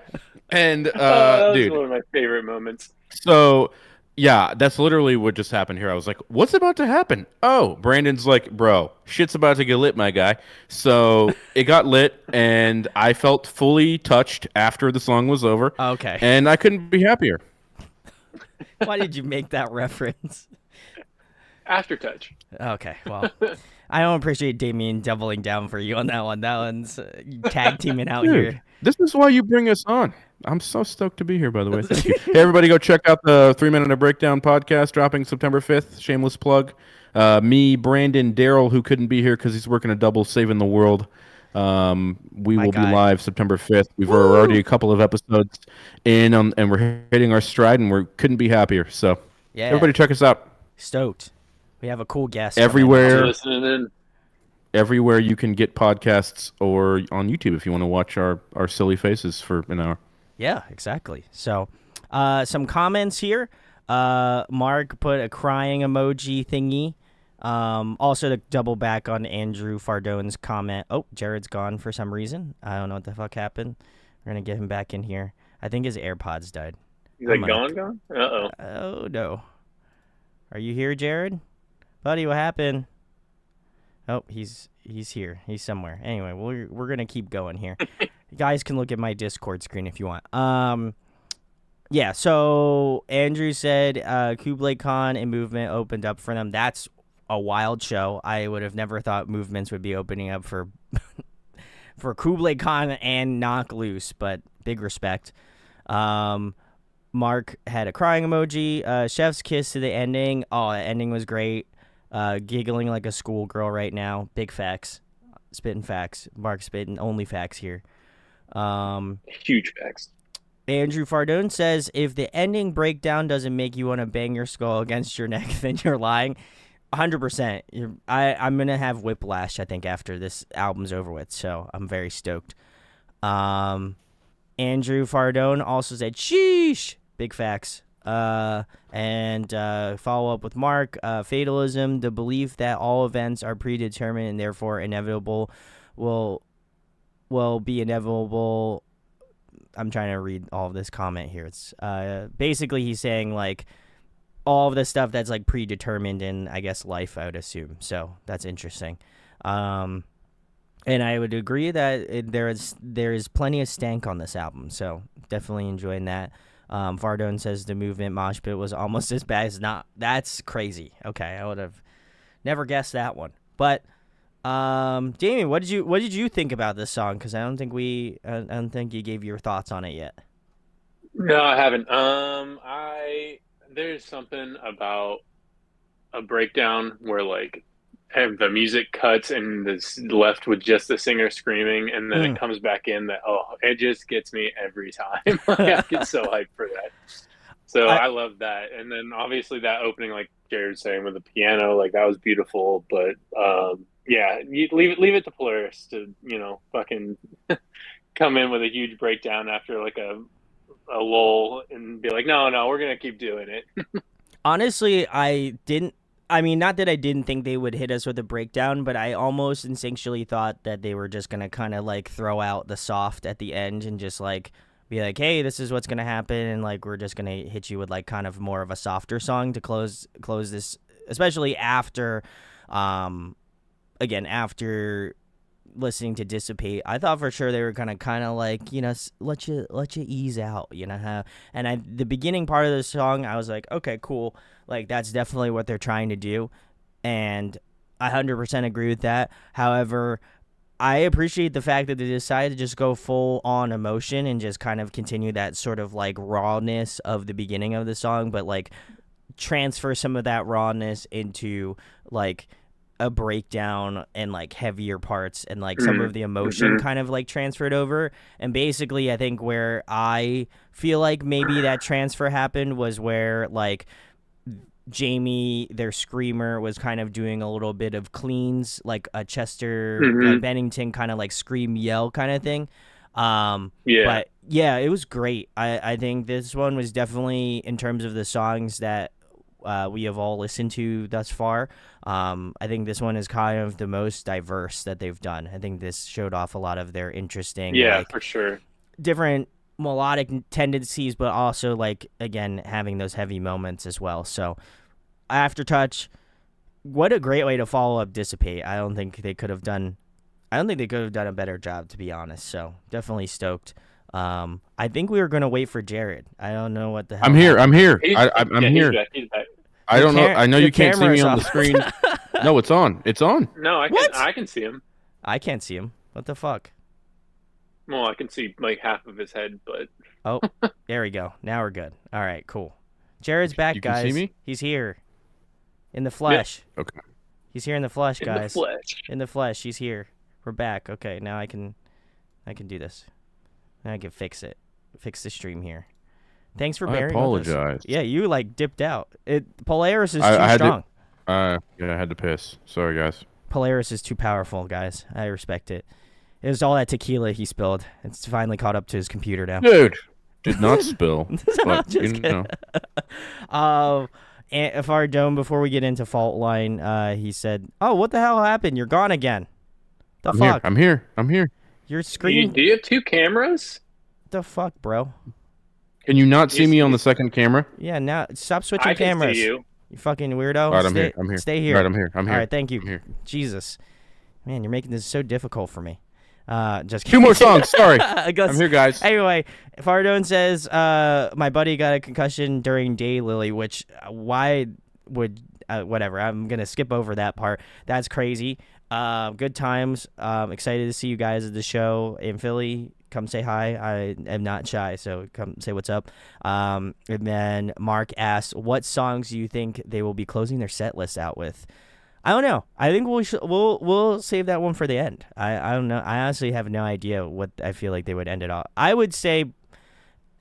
And That was dude, one of my favorite moments. so yeah, that's literally what just happened here. I was like, "What's about to happen?" Oh, Brandon's like, "Bro, shit's about to get lit, my guy." So it got lit, and I felt fully touched after the song was over. Okay. And I couldn't be happier. Why did you make that reference? Aftertouch. Okay, well, I don't appreciate Damien doubling down for you on that one. That one's tag teaming out Dude, here. this is why you bring us on. I'm so stoked to be here, by the way. Thank you. Hey, everybody, go check out the 3 Minute Breakdown podcast dropping September 5th. Shameless plug. Me, Brandon, Daryl, who couldn't be here because he's working a double saving the world. We will be live September 5th. We've already a couple of episodes in, and we're hitting our stride, and we couldn't be happier. So, Yeah. everybody, check us out. Stoked. We have a cool guest. Everywhere. Listening in. Everywhere you can get podcasts, or on YouTube if you want to watch our silly faces for an hour. Yeah, exactly. So, some comments here. Mark put a crying emoji thingy. Also to double back on Andrew Fardone's comment. Oh, Jared's gone for some reason. I don't know what the fuck happened. We're gonna get him back in here. I think his AirPods died. He's like gone? Uh-oh. Oh no. Are you here, Jared? Buddy, what happened? Oh, he's here. He's somewhere. Anyway, we're gonna keep going here. You guys can look at my Discord screen if you want. Yeah, so Andrew said Kublai Khan and Movement opened up for them. That's a wild show. I would have never thought Movements would be opening up for for Kublai Khan and Knock Loose, but big respect. Mark had a crying emoji. Chef's kiss to the ending. Oh, the ending was great. Giggling like a schoolgirl right now. Big facts. spitting facts. Mark spitting only facts here. Huge facts. Andrew Fardone says, if the ending breakdown doesn't make you want to bang your skull against your neck, then you're lying. 100%. I'm going to have whiplash, I think, after this album's over with, so I'm very stoked. Andrew Fardone also said, sheesh. Big facts. And follow up with Mark. Fatalism, the belief that all events are predetermined and therefore inevitable will be inevitable. I'm trying to read all of this comment here. It's basically he's saying like all of the stuff that's like predetermined in, I guess, life, I would assume. So that's interesting. And I would agree that there is plenty of stank on this album. So definitely enjoying that. Fardone says the movement mosh pit was almost as bad as not. That's crazy. Okay, I would have never guessed that one. But Damian, what did you think about this song? Because I don't think you gave your thoughts on it yet. No, I haven't. There's something about a breakdown where like the music cuts and it's left with just the singer screaming, and then it comes back in. It just gets me every time. Like, I get so hyped for that. So I love that. And then obviously that opening, like Jared was saying, with the piano, like that was beautiful. But yeah, you leave it to Polaris to, fucking come in with a huge breakdown after like a lull and be like, no, we're gonna keep doing it. Honestly, not that I didn't think they would hit us with a breakdown, but I almost instinctually thought that they were just gonna kind of like throw out the soft at the end and just like be like, hey, this is what's gonna happen, and like we're just gonna hit you with like kind of more of a softer song to close this, especially after after listening to Dissipate. I thought for sure they were gonna kind of like, let you ease out, and the beginning part of the song, I was like, okay, cool, like that's definitely what they're trying to do, and I 100% agree with that. However, I appreciate the fact that they decided to just go full on emotion and just kind of continue that sort of like rawness of the beginning of the song, but like transfer some of that rawness into like a breakdown and like heavier parts, and like some of the emotion kind of like transferred over. And basically I think where I feel like maybe that transfer happened was where like Jamie, their screamer, was kind of doing a little bit of cleans, like a Chester like Bennington kind of like scream yell kind of thing. But yeah, it was great. I think this one was definitely, in terms of the songs that we have all listened to thus far, I think this one is kind of the most diverse that they've done. I think this showed off a lot of their interesting, for sure, different melodic tendencies, but also like, again, having those heavy moments as well. So Aftertouch, what a great way to follow up Dissipate. I don't think they could have done a better job, to be honest. So definitely stoked. I think we were going to wait for Jarred. I don't know what the hell. I'm here. I'm here. He's here. He's back. I don't know. I know you can't see me on off. the screen. No, it's on. It's on. No, I can see him. I can't see him. What the fuck? Well, I can see like half of his head, but oh, there we go. Now we're good. All right, cool. Jared's back, you guys. Can see me? He's here. In the flesh. Yeah. Okay. He's here in the flesh, guys. In the flesh. In the flesh. He's here. We're back. Okay, now I can do this. Now I can fix it. Fix the stream here. Thanks for bearing with us. I apologize. Yeah, you like dipped out. Polaris is too strong. Yeah, I had to piss. Sorry, guys. Polaris is too powerful, guys. I respect it. It was all that tequila he spilled. It's finally caught up to his computer now. Dude, did not spill. But, just kidding. And Fardome, before we get into Fault Line, he said, "Oh, what the hell happened? You're gone again. The fuck? I'm here. You're screaming. Do you have two cameras? The fuck, bro? Can you not see me on the second camera? Yeah, now stop switching I can cameras. see you. You fucking weirdo. All right, I'm here. Stay here. All right, I'm here. All right, thank you. I'm here. Jesus, man, you're making this so difficult for me. Just Two more songs. Sorry. I'm here, guys. Anyway, Fardone says, my buddy got a concussion during Daylily, which why would whatever. I'm gonna skip over that part. That's crazy. Good times. Excited to see you guys at the show in Philly. Come say hi. I am not shy, so come say what's up. And then Mark asks, what songs do you think they will be closing their set list out with? I don't know. I think we'll save that one for the end. I don't know. I honestly have no idea what I feel like they would end it off. I would say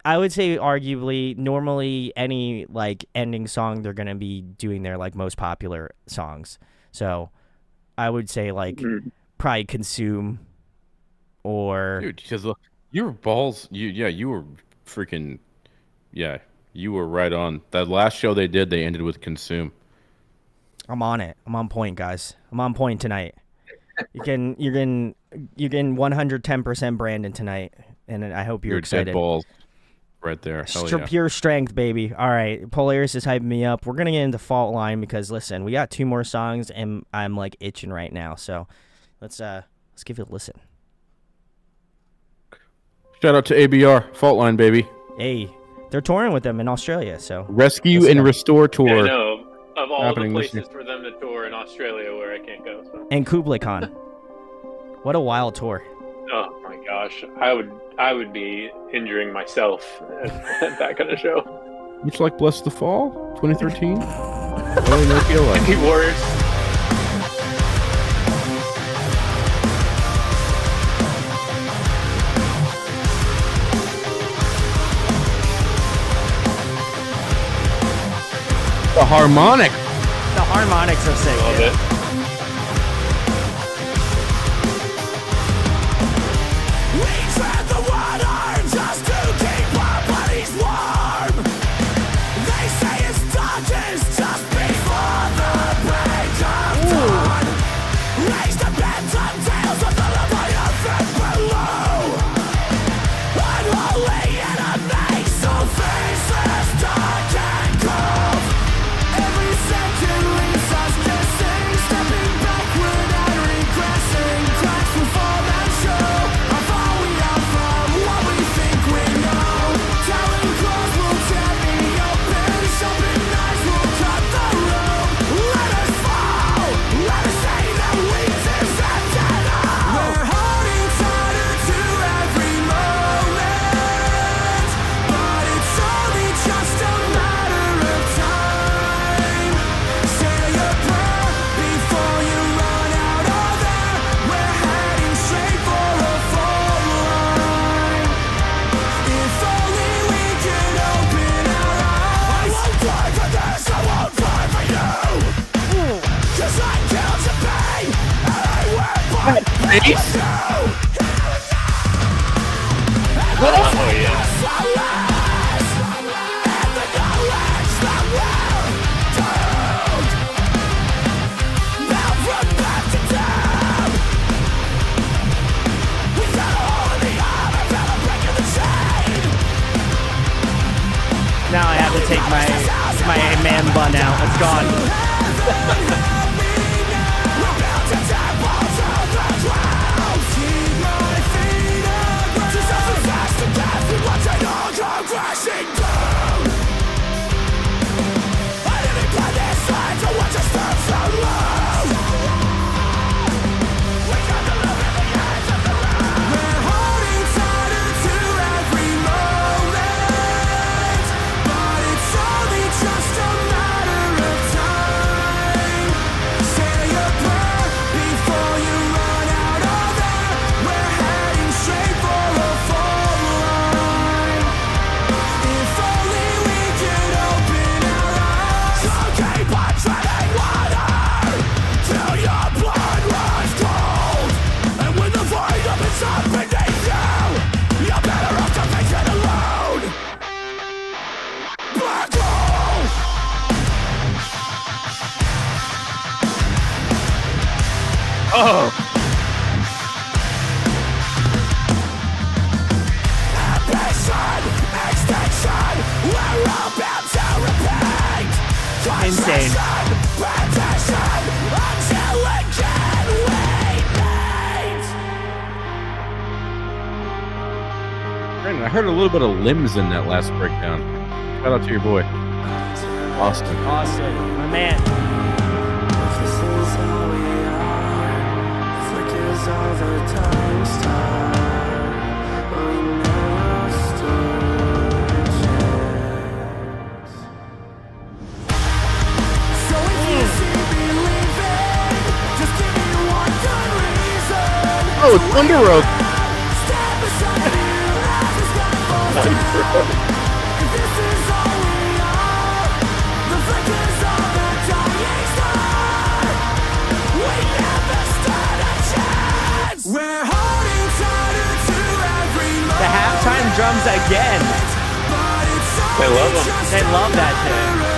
arguably normally any like ending song they're gonna be doing their like most popular songs. So I would say like probably Consume or Dude, because your balls, you were freaking, you were right on. That last show they did, they ended with Consume. I'm on it. I'm on point, guys. I'm on point tonight. You're getting 110% Brandon tonight, and I hope you're excited. Dead balls, right there. Hell yeah. Pure strength, baby. All right, Polaris is hyping me up. We're gonna get into Fault Line because listen, we got 2 more songs, and I'm like itching right now. So let's give it a listen. Shout out to ABR, Fault Line, baby. Hey, they're touring with them in Australia. So Rescue and Restore tour. Yeah, I know. Of all the happening this places for them to tour in Australia where I can't go. So. And Kublai Khan. What a wild tour. Oh my gosh. I would be injuring myself at that kind of show. Much like Bless the Fall, 2013. Really no feel like. Any worse? The harmonic. The harmonics are sick. Love it. We tread the water just to keep our bodies warm. They say it's darkest just before the break of dawn. Raise the beds and tails of the Leviathan below. Unholy enemies, so faceless, dark and cold. Every second leaves us guessing, stepping backward and regressing. Cracks will fall and show how far we are from what we think we know. Talon claws will tear me open, sharpened knives will cut the rope. Let us fall, let us say that we deserve it all. We're holding tighter to every moment, but it's only just a matter of time. Say your prayer before you run out of there. We're heading straight for a fault line. If only we could open our eyes. I won't cry for this, I won't cry for you. 'Cause I killed your pain, and I went by you. Oh yeah. Solace, and the knowledge that we're doomed. Now from back to down. We got a hole in the arm, I felt a break in the chain. Now I have to take my man bun out. It's gone. We're bound to topple to the ground. Keep my feet up. To self-possessed to death, we watch it all come crashing down. I didn't plan this life to watch us turn so low. We got to live in the edge of the road. We're holding tighter to every moment, but it's only just a matter of time. Say your prayer before you run out of there. We're heading straight for a fault line. If only we could open our eyes. So keep on treading water till your blood runs cold. And when the void opens up beneath you, you're better off to face it alone. Black hole. Oh, Ambition, extinction, we're all bound to repeat. Insane. Petition, until again we meet. Brandon, I heard a little bit of limbs in that last breakdown. Shout out to your boy, Austin. Austin, my man. This is all we are. Flickers all the time star. But we never stood a chance. So if you see, believe it. No, it's Under Oath. The halftime drums again. I love them. They love that shit.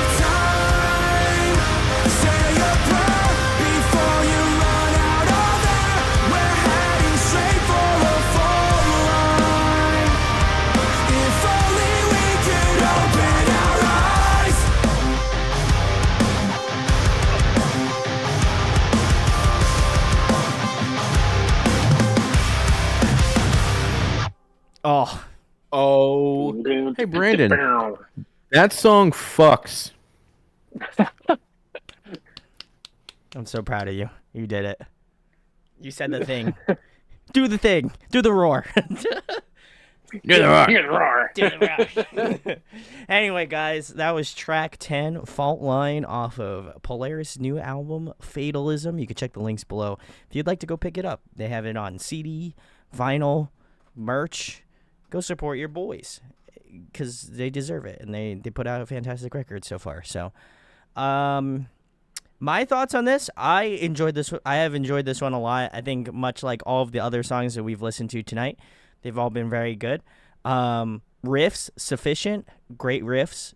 Oh, Oh, hey Brandon, that song fucks. I'm so proud of you. You did it. You said the thing. Do the thing. Do the roar. Do the rock. Do the roar. Anyway, guys, that was track 10, Fault Line, off of Polaris' new album, Fatalism. You can check the links below if you'd like to go pick it up. They have it on CD, vinyl, merch. Go support your boys because they deserve it, and they put out a fantastic record so far. So, my thoughts on this, I have enjoyed this one a lot. I think much like all of the other songs that we've listened to tonight, they've all been very good. Riffs, sufficient, great riffs,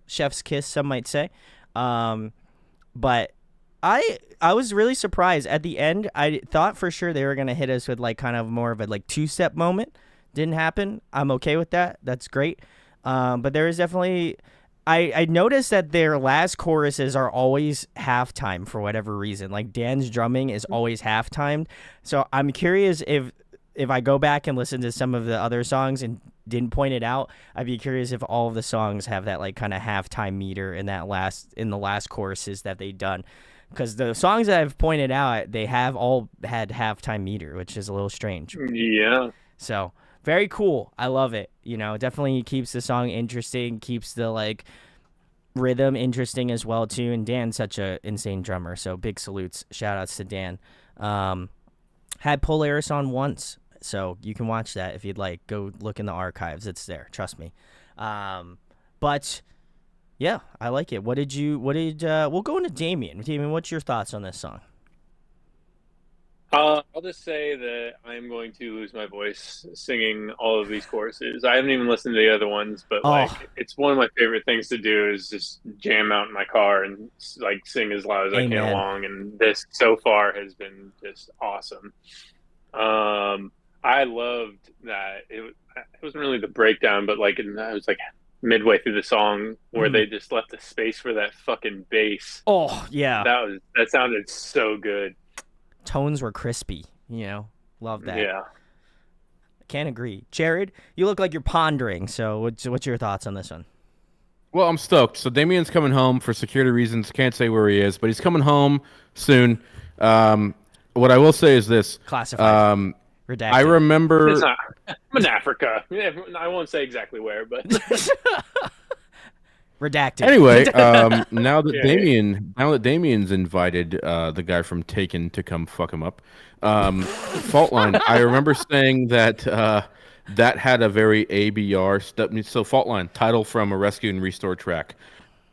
chef's kiss, some might say. But I was really surprised at the end. I thought for sure they were going to hit us with like kind of more of a like two-step moment. Didn't happen. I'm okay with that. That's great. But there is definitely... I noticed that their last choruses are always halftime for whatever reason. Like Dan's drumming is always halftime. So I'm curious if I go back and listen to some of the other songs and didn't point it out, I'd be curious if all of the songs have that like kind of halftime meter in the last choruses that they've done. Because the songs that I've pointed out, they have all had halftime meter, which is a little strange. Yeah. So very cool. I love it. Definitely keeps the song interesting, keeps the like rhythm interesting as well too. And Dan's such a insane drummer, so big salutes. Shout outs to Dan. Had Polaris on once, so you can watch that if you'd like. Go look in the archives. It's there. Trust me. But yeah, I like it. We'll go into Damian. Damian, what's your thoughts on this song? I'll just say that I'm going to lose my voice singing all of these choruses. I haven't even listened to the other ones, but it's one of my favorite things to do is just jam out in my car and like sing as loud as I can along. And this so far has been just awesome. I loved that it wasn't really the breakdown, but like it was like midway through the song where they just left the space for that fucking bass. Oh yeah, that sounded so good. Tones were crispy, love that. Yeah. Can't agree. Jarred, you look like you're pondering, so what's your thoughts on this one? Well, I'm stoked. So Damian's coming home for security reasons. Can't say where he is, but he's coming home soon. What I will say is this. Classified. Redacted. I remember... I'm in Africa. I won't say exactly where, but... Redacted. Anyway, now that Damian's invited the guy from Taken to come fuck him up, Fault Line. I remember saying that that had a very ABR step. So Fault Line, title from a Rescue and Restore track.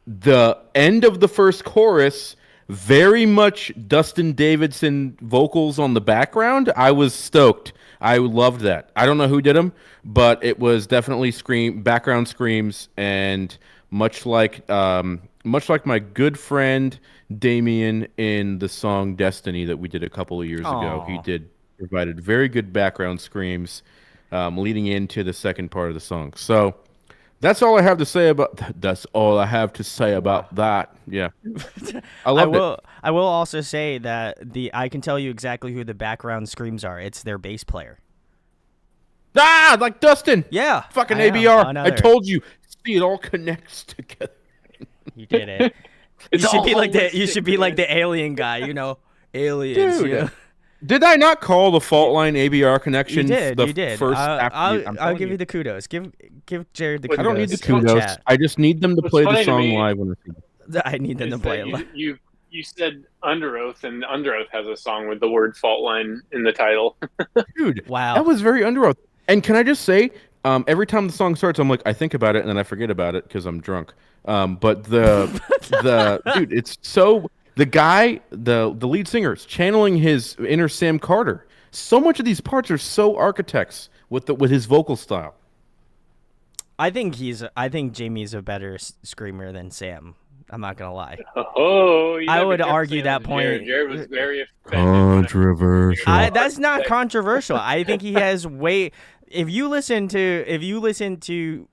The end of the first chorus, very much Dustin Davidson vocals on the background. I was stoked. I loved that. I don't know who did them, but it was definitely background screams and. Much like my good friend Damian in the song Destiny that we did a couple of years ago, he provided very good background screams leading into the second part of the song. So that's all I have to say about that. Yeah, I loved it. I will also say that I can tell you exactly who the background screams are. It's their bass player. Like Dustin. Yeah, fucking ABR. I told you. It all connects together. You did it. You should be like the alien guy, aliens. Dude, did I not call the Fault Line ABR connection? You did. First I'll give you the kudos. Give Jarred the kudos. I don't need the kudos. I just need them to play the song live when I need them to play it live. You you said Under Oath, and Under Oath has a song with the word fault line in the title. Dude, Wow. that was very under oath. And can I just say, every time the song starts, I'm like, I think about it and then I forget about it because I'm drunk. But the dude, it's so the guy, the lead singer, is channeling his inner Sam Carter. So much of these parts are so architects with his vocal style. I think Jamie's a better screamer than Sam. I'm not gonna lie. Oh, you I gotta be would careful argue saying that to point. Jared was very offended. Controversial. That's not controversial. I think he has way. If you listen to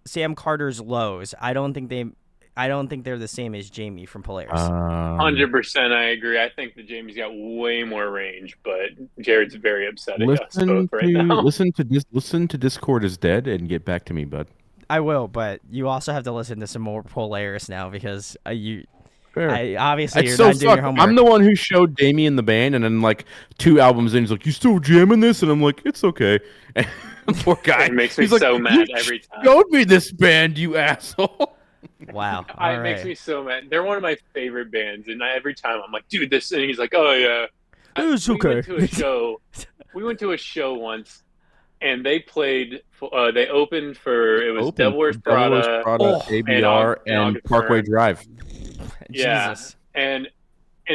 Sam Carter's lows, I don't think they're the same as Jamie from Polaris. 100%, I agree. I think that Jamie's got way more range, but Jared's very upset at us both right now. Listen to Discord is dead and get back to me, bud. I will, but you also have to listen to some more Polaris now because Fair. Obviously It's you're so not doing your sucked. homework. I'm the one who showed Damian the band, and then like 2 albums in, he's like, "You still jamming this?" And I'm like, "It's okay." And poor guy. It makes me He's like, so mad "You every time. showed me this band, you asshole." Wow. It makes me so mad. They're one of my favorite bands, and every time I'm like, "Dude, this," and he's like, "Oh yeah." It's okay. We went to a show once, and they played. They opened for Devil Wears Prada, ABR, and Parkway Drive. Yeah, Jesus. and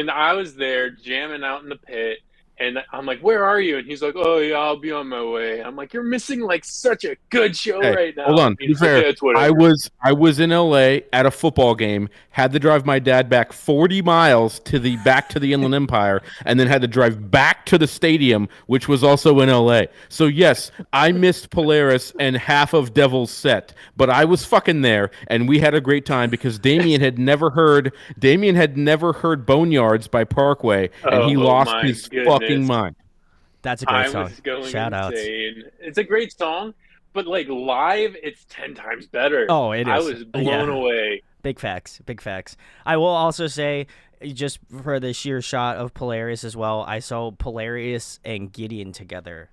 I was there jamming out in the pit, and I'm like, "Where are you?" And he's like, "Oh yeah, I'll be on my way." I'm like, "You're missing like such a good show right now." Hold on. To be fair, I was in LA at a football game, had to drive my dad back 40 miles back to the Inland Empire, and then had to drive back to the stadium, which was also in LA. So yes, I missed Polaris and half of Devil's set, but I was fucking there, and we had a great time because Damian had never heard Boneyards by Parkway, and he lost his fucking mind. That's a great song. I was going Shout insane. It's a great song, but like live, it's 10 times better. Oh, it is. I was blown away. Big facts. I will also say, just for the sheer shot of Polaris as well, I saw Polaris and Gideon together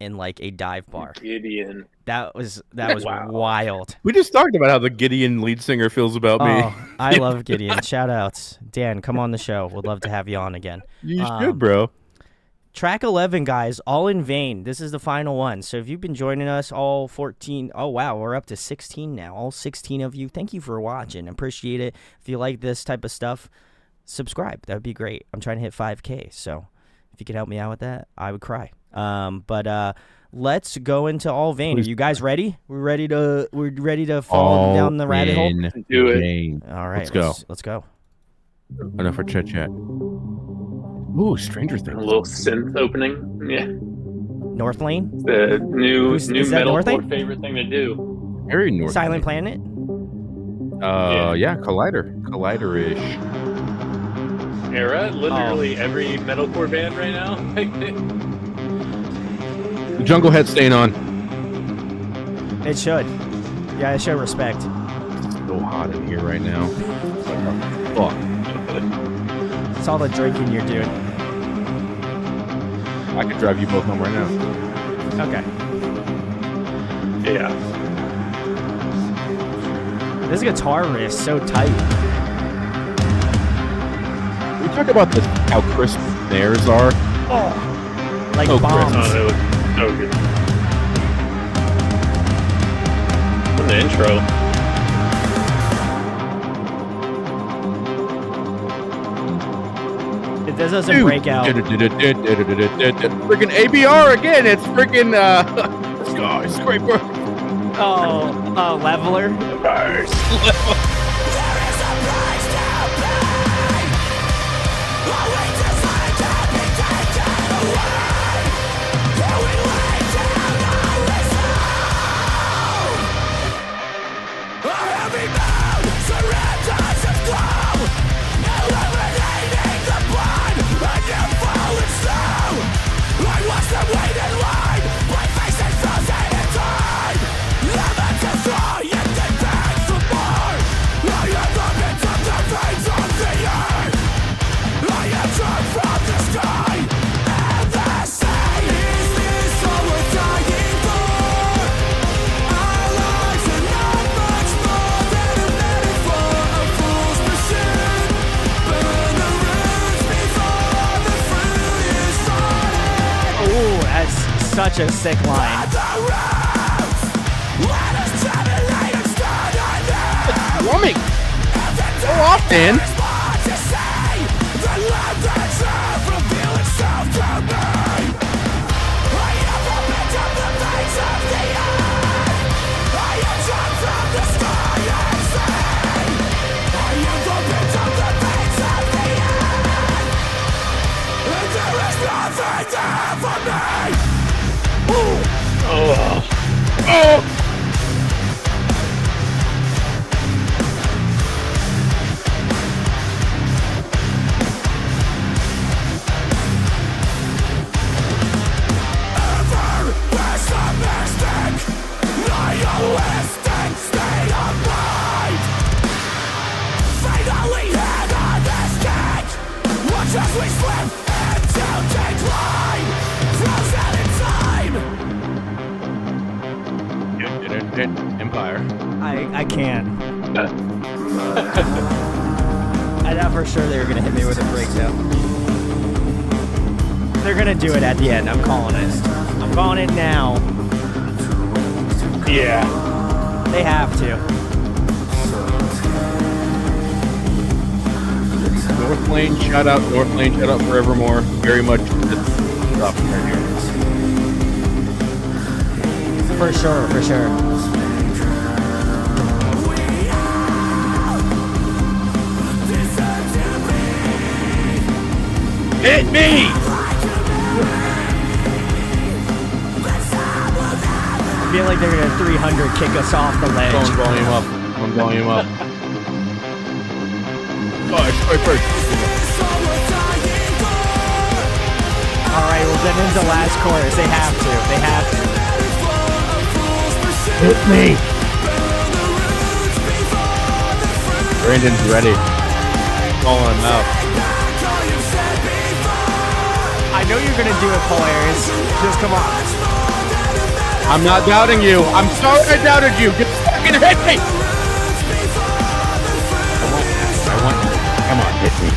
in like a dive bar. Gideon. That was wild. We just talked about how the Gideon lead singer feels about me. Oh, I love Gideon. Shout outs. Dan, come on the show. Would love to have you on again. You should, bro. Track 11, guys, All in Vain. This is the final one. So if you've been joining us, all 14, oh, wow, we're up to 16 now. All 16 of you, thank you for watching. Appreciate it. If you like this type of stuff, subscribe. That would be great. I'm trying to hit 5K, so if you could help me out with that, I would cry. But let's go into All Vain. Are you guys ready? We're ready to fall down the rabbit hole? Do it. All right, let's go. Enough for chit chat. Ooh, Stranger Things. A little synth opening. Yeah. North Lane? The new is that metalcore favorite thing to do. Very North Silent Lane. Planet? Yeah, Collider-ish. Era, literally every metalcore band right now. Jungle Head staying on. It should. Yeah, it should respect. It's so hot in here right now. Fuck. It's all the drinking you're doing. I could drive you both home right now. Okay. Yeah. This guitar riff is so tight. We talk about this, how crisp theirs are. Oh, like Oh, bombs. Oh, that was so good. From the intro. This doesn't break out. Freaking ABR again. It's freaking skyscraper. Oh, leveler. Nice. Lemons and fry and then beg for more. That's such a sick line. Drumming. Go off, Dan. As we slip into decline, frozen in time. Empire. I can. I thought for sure they were gonna hit me with a breakdown. They're gonna do it at the end. I'm calling it. I'm calling it now. Yeah. They have to. North Lane, shout out forevermore. Very much stuff right here. For sure, for sure. Hit me! I feel like they're gonna 300 kick us off the ledge. Phone volume up. Phone volume up. First. Alright, well then into the last chorus. They have to. They have to. Hit me! Brandon's ready. Calling him out. I know you're gonna do it, Polaris. Just come on. I'm not doubting you. I'm sorry I doubted you. Just fucking hit me! I want you. Come on, hit me.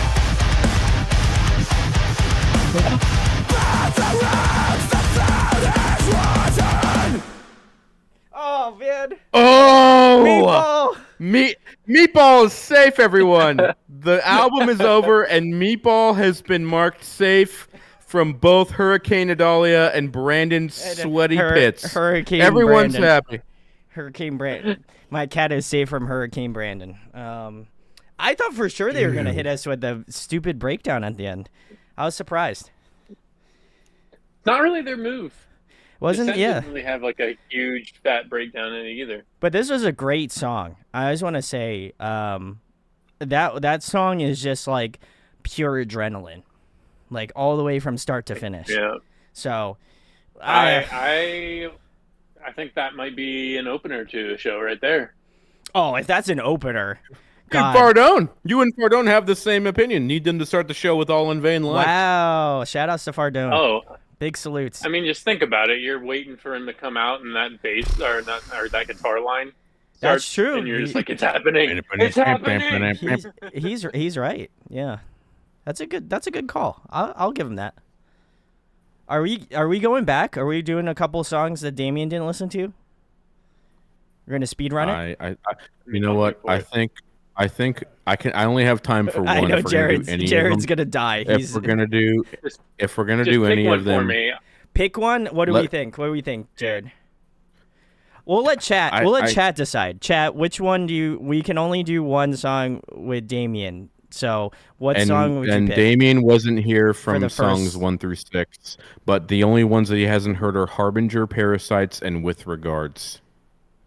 Oh man. Oh! Meatball! Meatball is safe, everyone. The album is over, and Meatball has been marked safe from both Hurricane Adalia and Brandon's sweaty pits. Hurricane Everyone's Brandon. happy. Hurricane Brandon. My cat is safe from Hurricane Brandon. I thought for sure they were going to hit us with the stupid breakdown at the end. I was surprised. Not really their move. Wasn't Descent yeah. didn't really have like a huge fat breakdown in it either. But this was a great song. I just want to say that song is just like pure adrenaline. Like all the way from start to finish. Yeah. So I think that might be an opener to a show right there. Oh, if that's an opener. Dude, Fardone. You and Fardone have the same opinion. Need them to start the show with All in Vain live. Wow. Shout outs to Fardone. Oh. Big salutes. I mean, just think about it. You're waiting for him to come out and that bass or that guitar line starts, That's true. and you're just like, it's happening. It's happening. He's right. Yeah. That's a good call. I'll give him that. Are we going back? Are we doing a couple songs that Damian didn't listen to? We're gonna speed run it. You know what? I think I only have time for one. I know if we're gonna do any Jared's of them. gonna die. If we're gonna do Just any pick one of them, for me. Pick one. What do we think? What do we think, Jared? We'll let chat. Chat decide. Chat. Which one do you? We can only do one song with Damian. So what song would you and pick? Damian wasn't here from the songs first- 1 through 6, but the only ones that he hasn't heard are Harbinger, Parasites, and With Regards.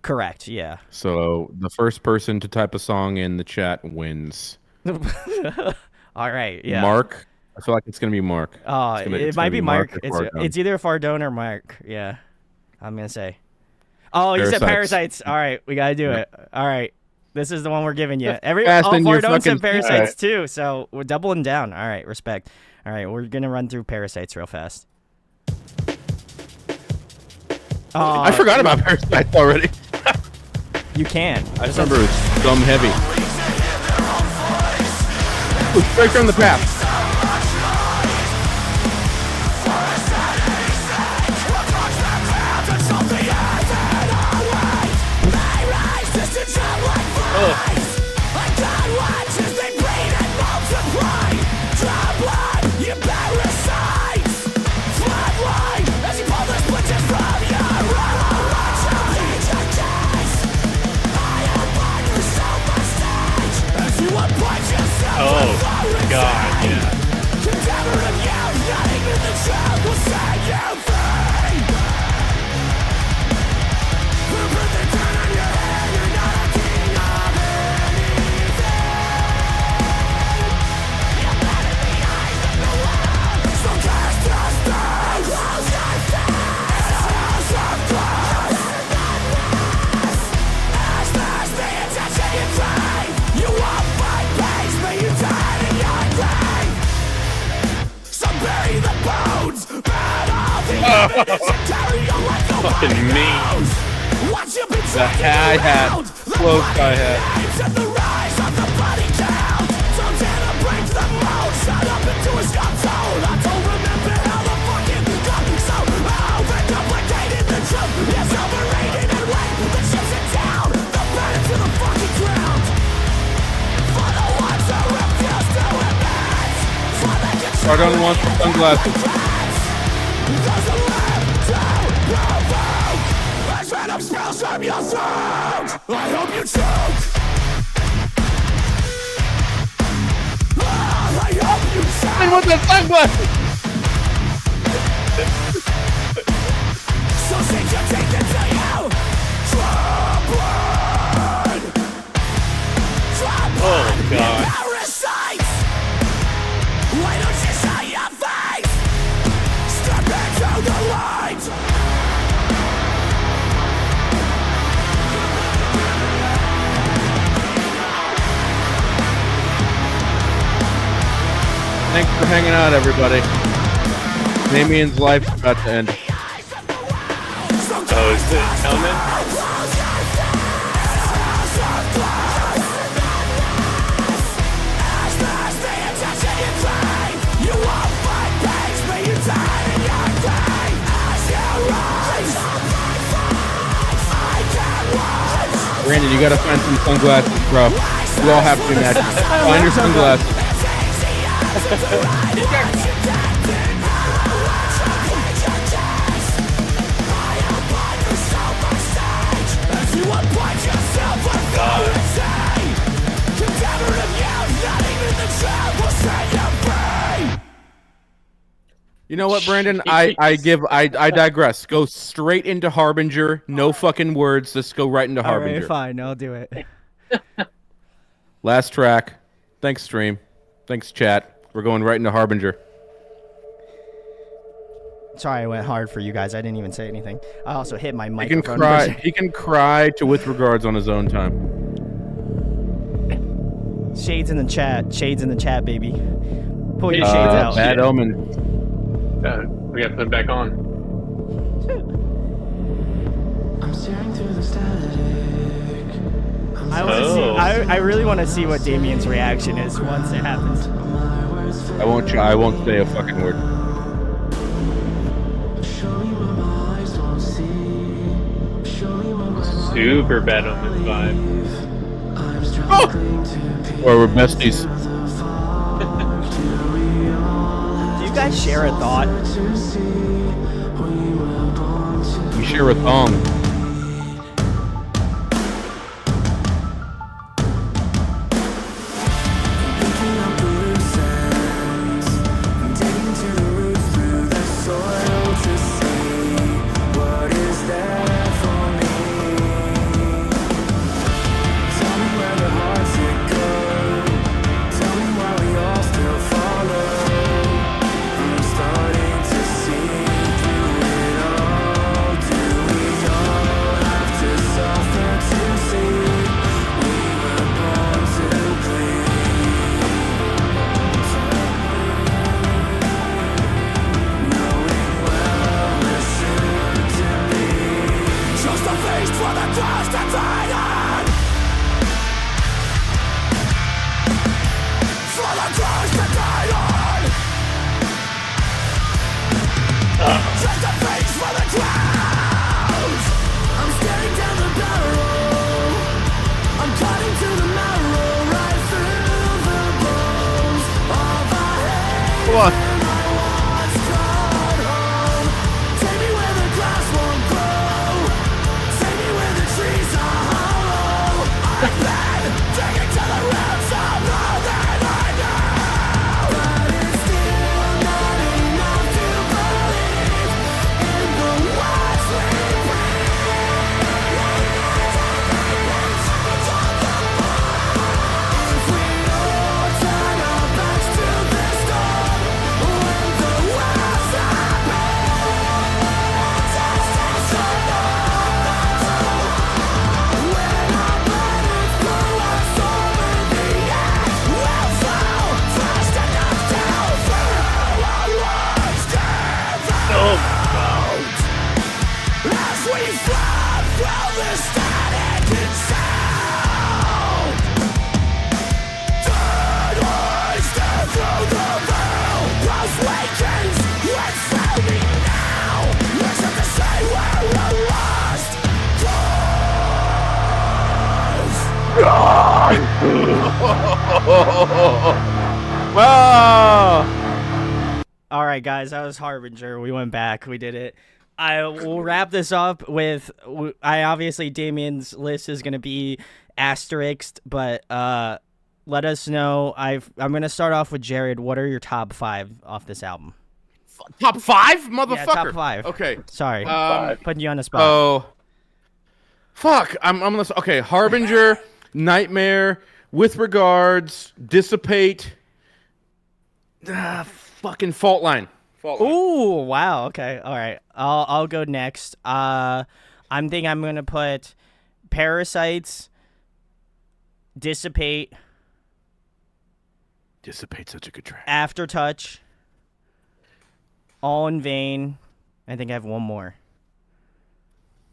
Correct. Yeah. So the first person to type a song in the chat wins. All right. Yeah. Mark. I feel like it's gonna be Mark. Oh, it might be Mark. or Fardone. It's either Fardone or Mark. Yeah. I'm gonna say. Oh, he said Parasites. All right, we gotta do it. All right. This is the one we're giving you. Fardone said Parasites too, so we're doubling down. All right, respect. All right, we're gonna run through Parasites real fast. I forgot about Parasites already. You can. I just remember it was dumb heavy. Ooh, straight from the path. Fucking me. The hi-hat. Close hi-hat. Sharptone wants some sunglasses. From your throat, I hope you choke. I hope you choke. I want that sunglasses. So take your take it to you. Drop blood. Drop blood. Oh God. Parasites. Why don't you show your face? Step into the light. Thanks for hanging out, everybody. Damian's life's about to end. Oh, is it Elman? Brandon, you gotta find some sunglasses, bro. You all have to be magic. Find your sunglasses. You know what, Brandon? I digress. Go straight into Harbinger. No fucking words. Just go right into Harbinger. All right, fine. I'll do it. Last track. Thanks, stream. Thanks, chat. We're going right into Harbinger. Sorry, I went hard for you guys. I didn't even say anything. I also hit my He can microphone. cry. He can cry to with regards on his own time. Shades in the chat. Shades in the chat, baby. Pull your shades out. Bad omen. We gotta put it back on. I'm staring through the static. I want to see. I really want to see what Damian's reaction is once it happens. I won't say a fucking word. Show me what my eyes won't see. Show me what my mind Super bad omen vibe. I'm struggling to peer Or we're besties. through the fog. Do you guys share a thought? To see we were born to We share a thong. picking up the loose ends, digging to the roots through the soil to see what is there for me. Tell me where the hearts should go. Tell me why we all still follow. I'm starting to see through it all. Do we all static in sound. Then I stare through the veil. Pulse wakens, it's sounding now. Listen to say where we're lost. Whoa! All right, guys, that was Harbinger. We went back. We did it. I will wrap this up with. Obviously Damian's list is gonna be asterisked, but let us know. I'm gonna start off with Jarred. What are your top 5 off this album? Top 5, motherfucker. Yeah, top 5. Okay. Sorry, Five. putting you on the spot. Oh. Fuck. I'm gonna. Okay. Harbinger, Nightmare, With Regards, Dissipate. Fucking Fault Line. Ooh, wow. Okay, all right. I'll go next. I'm gonna put Parasites, Dissipate, Dissipate's such a good track. Aftertouch, All in Vain. I think I have one more.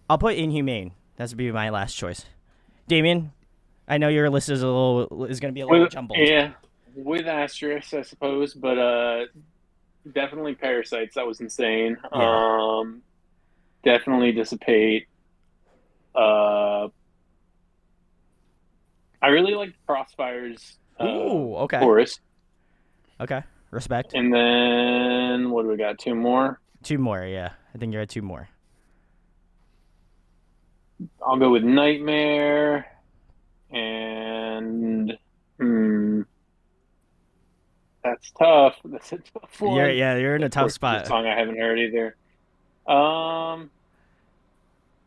I'll put Inhumane. That's gonna be my last choice. Damian, I know your list is gonna be a little jumbled. Yeah, with asterisks, I suppose, but definitely Parasites. That was insane. Yeah. Definitely Dissipate. I really like Crossfire's Ooh, okay. chorus. Okay, respect. And then what do we got? 2 more. 2 more, yeah. I think you're at 2 more. I'll go with Nightmare and that's tough. That's a tough one. You're in a tough spot. A song I haven't heard either.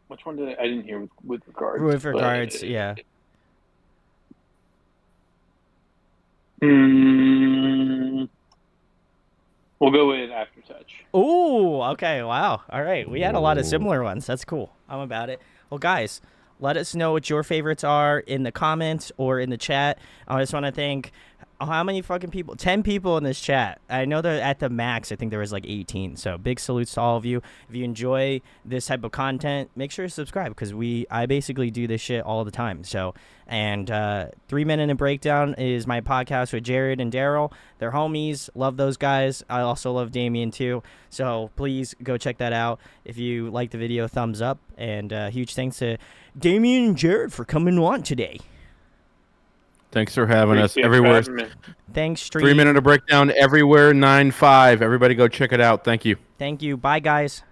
Which one I didn't hear with regards? With regards, yeah. We'll go with Aftertouch. Ooh, okay, wow. All right, we had a lot of similar ones. That's cool. I'm about it. Well, guys, let us know what your favorites are in the comments or in the chat. I just want to thank how many fucking people? 10 people in this chat. I know they're at the max. I think there was like 18. So big salutes to all of you. If you enjoy this type of content, make sure to subscribe because I basically do this shit all the time. So, and 3 Minute and Breakdown is my podcast with Jarred and Daryl. They're homies. Love those guys. I also love Damian too. So please go check that out. If you like the video, thumbs up. And huge thanks to Damian and Jarred for coming on today. Thanks for having us Appreciate everywhere. having me. Thanks, stream. 3 Minute of Breakdown everywhere, 9-5. Everybody go check it out. Thank you. Thank you. Bye, guys.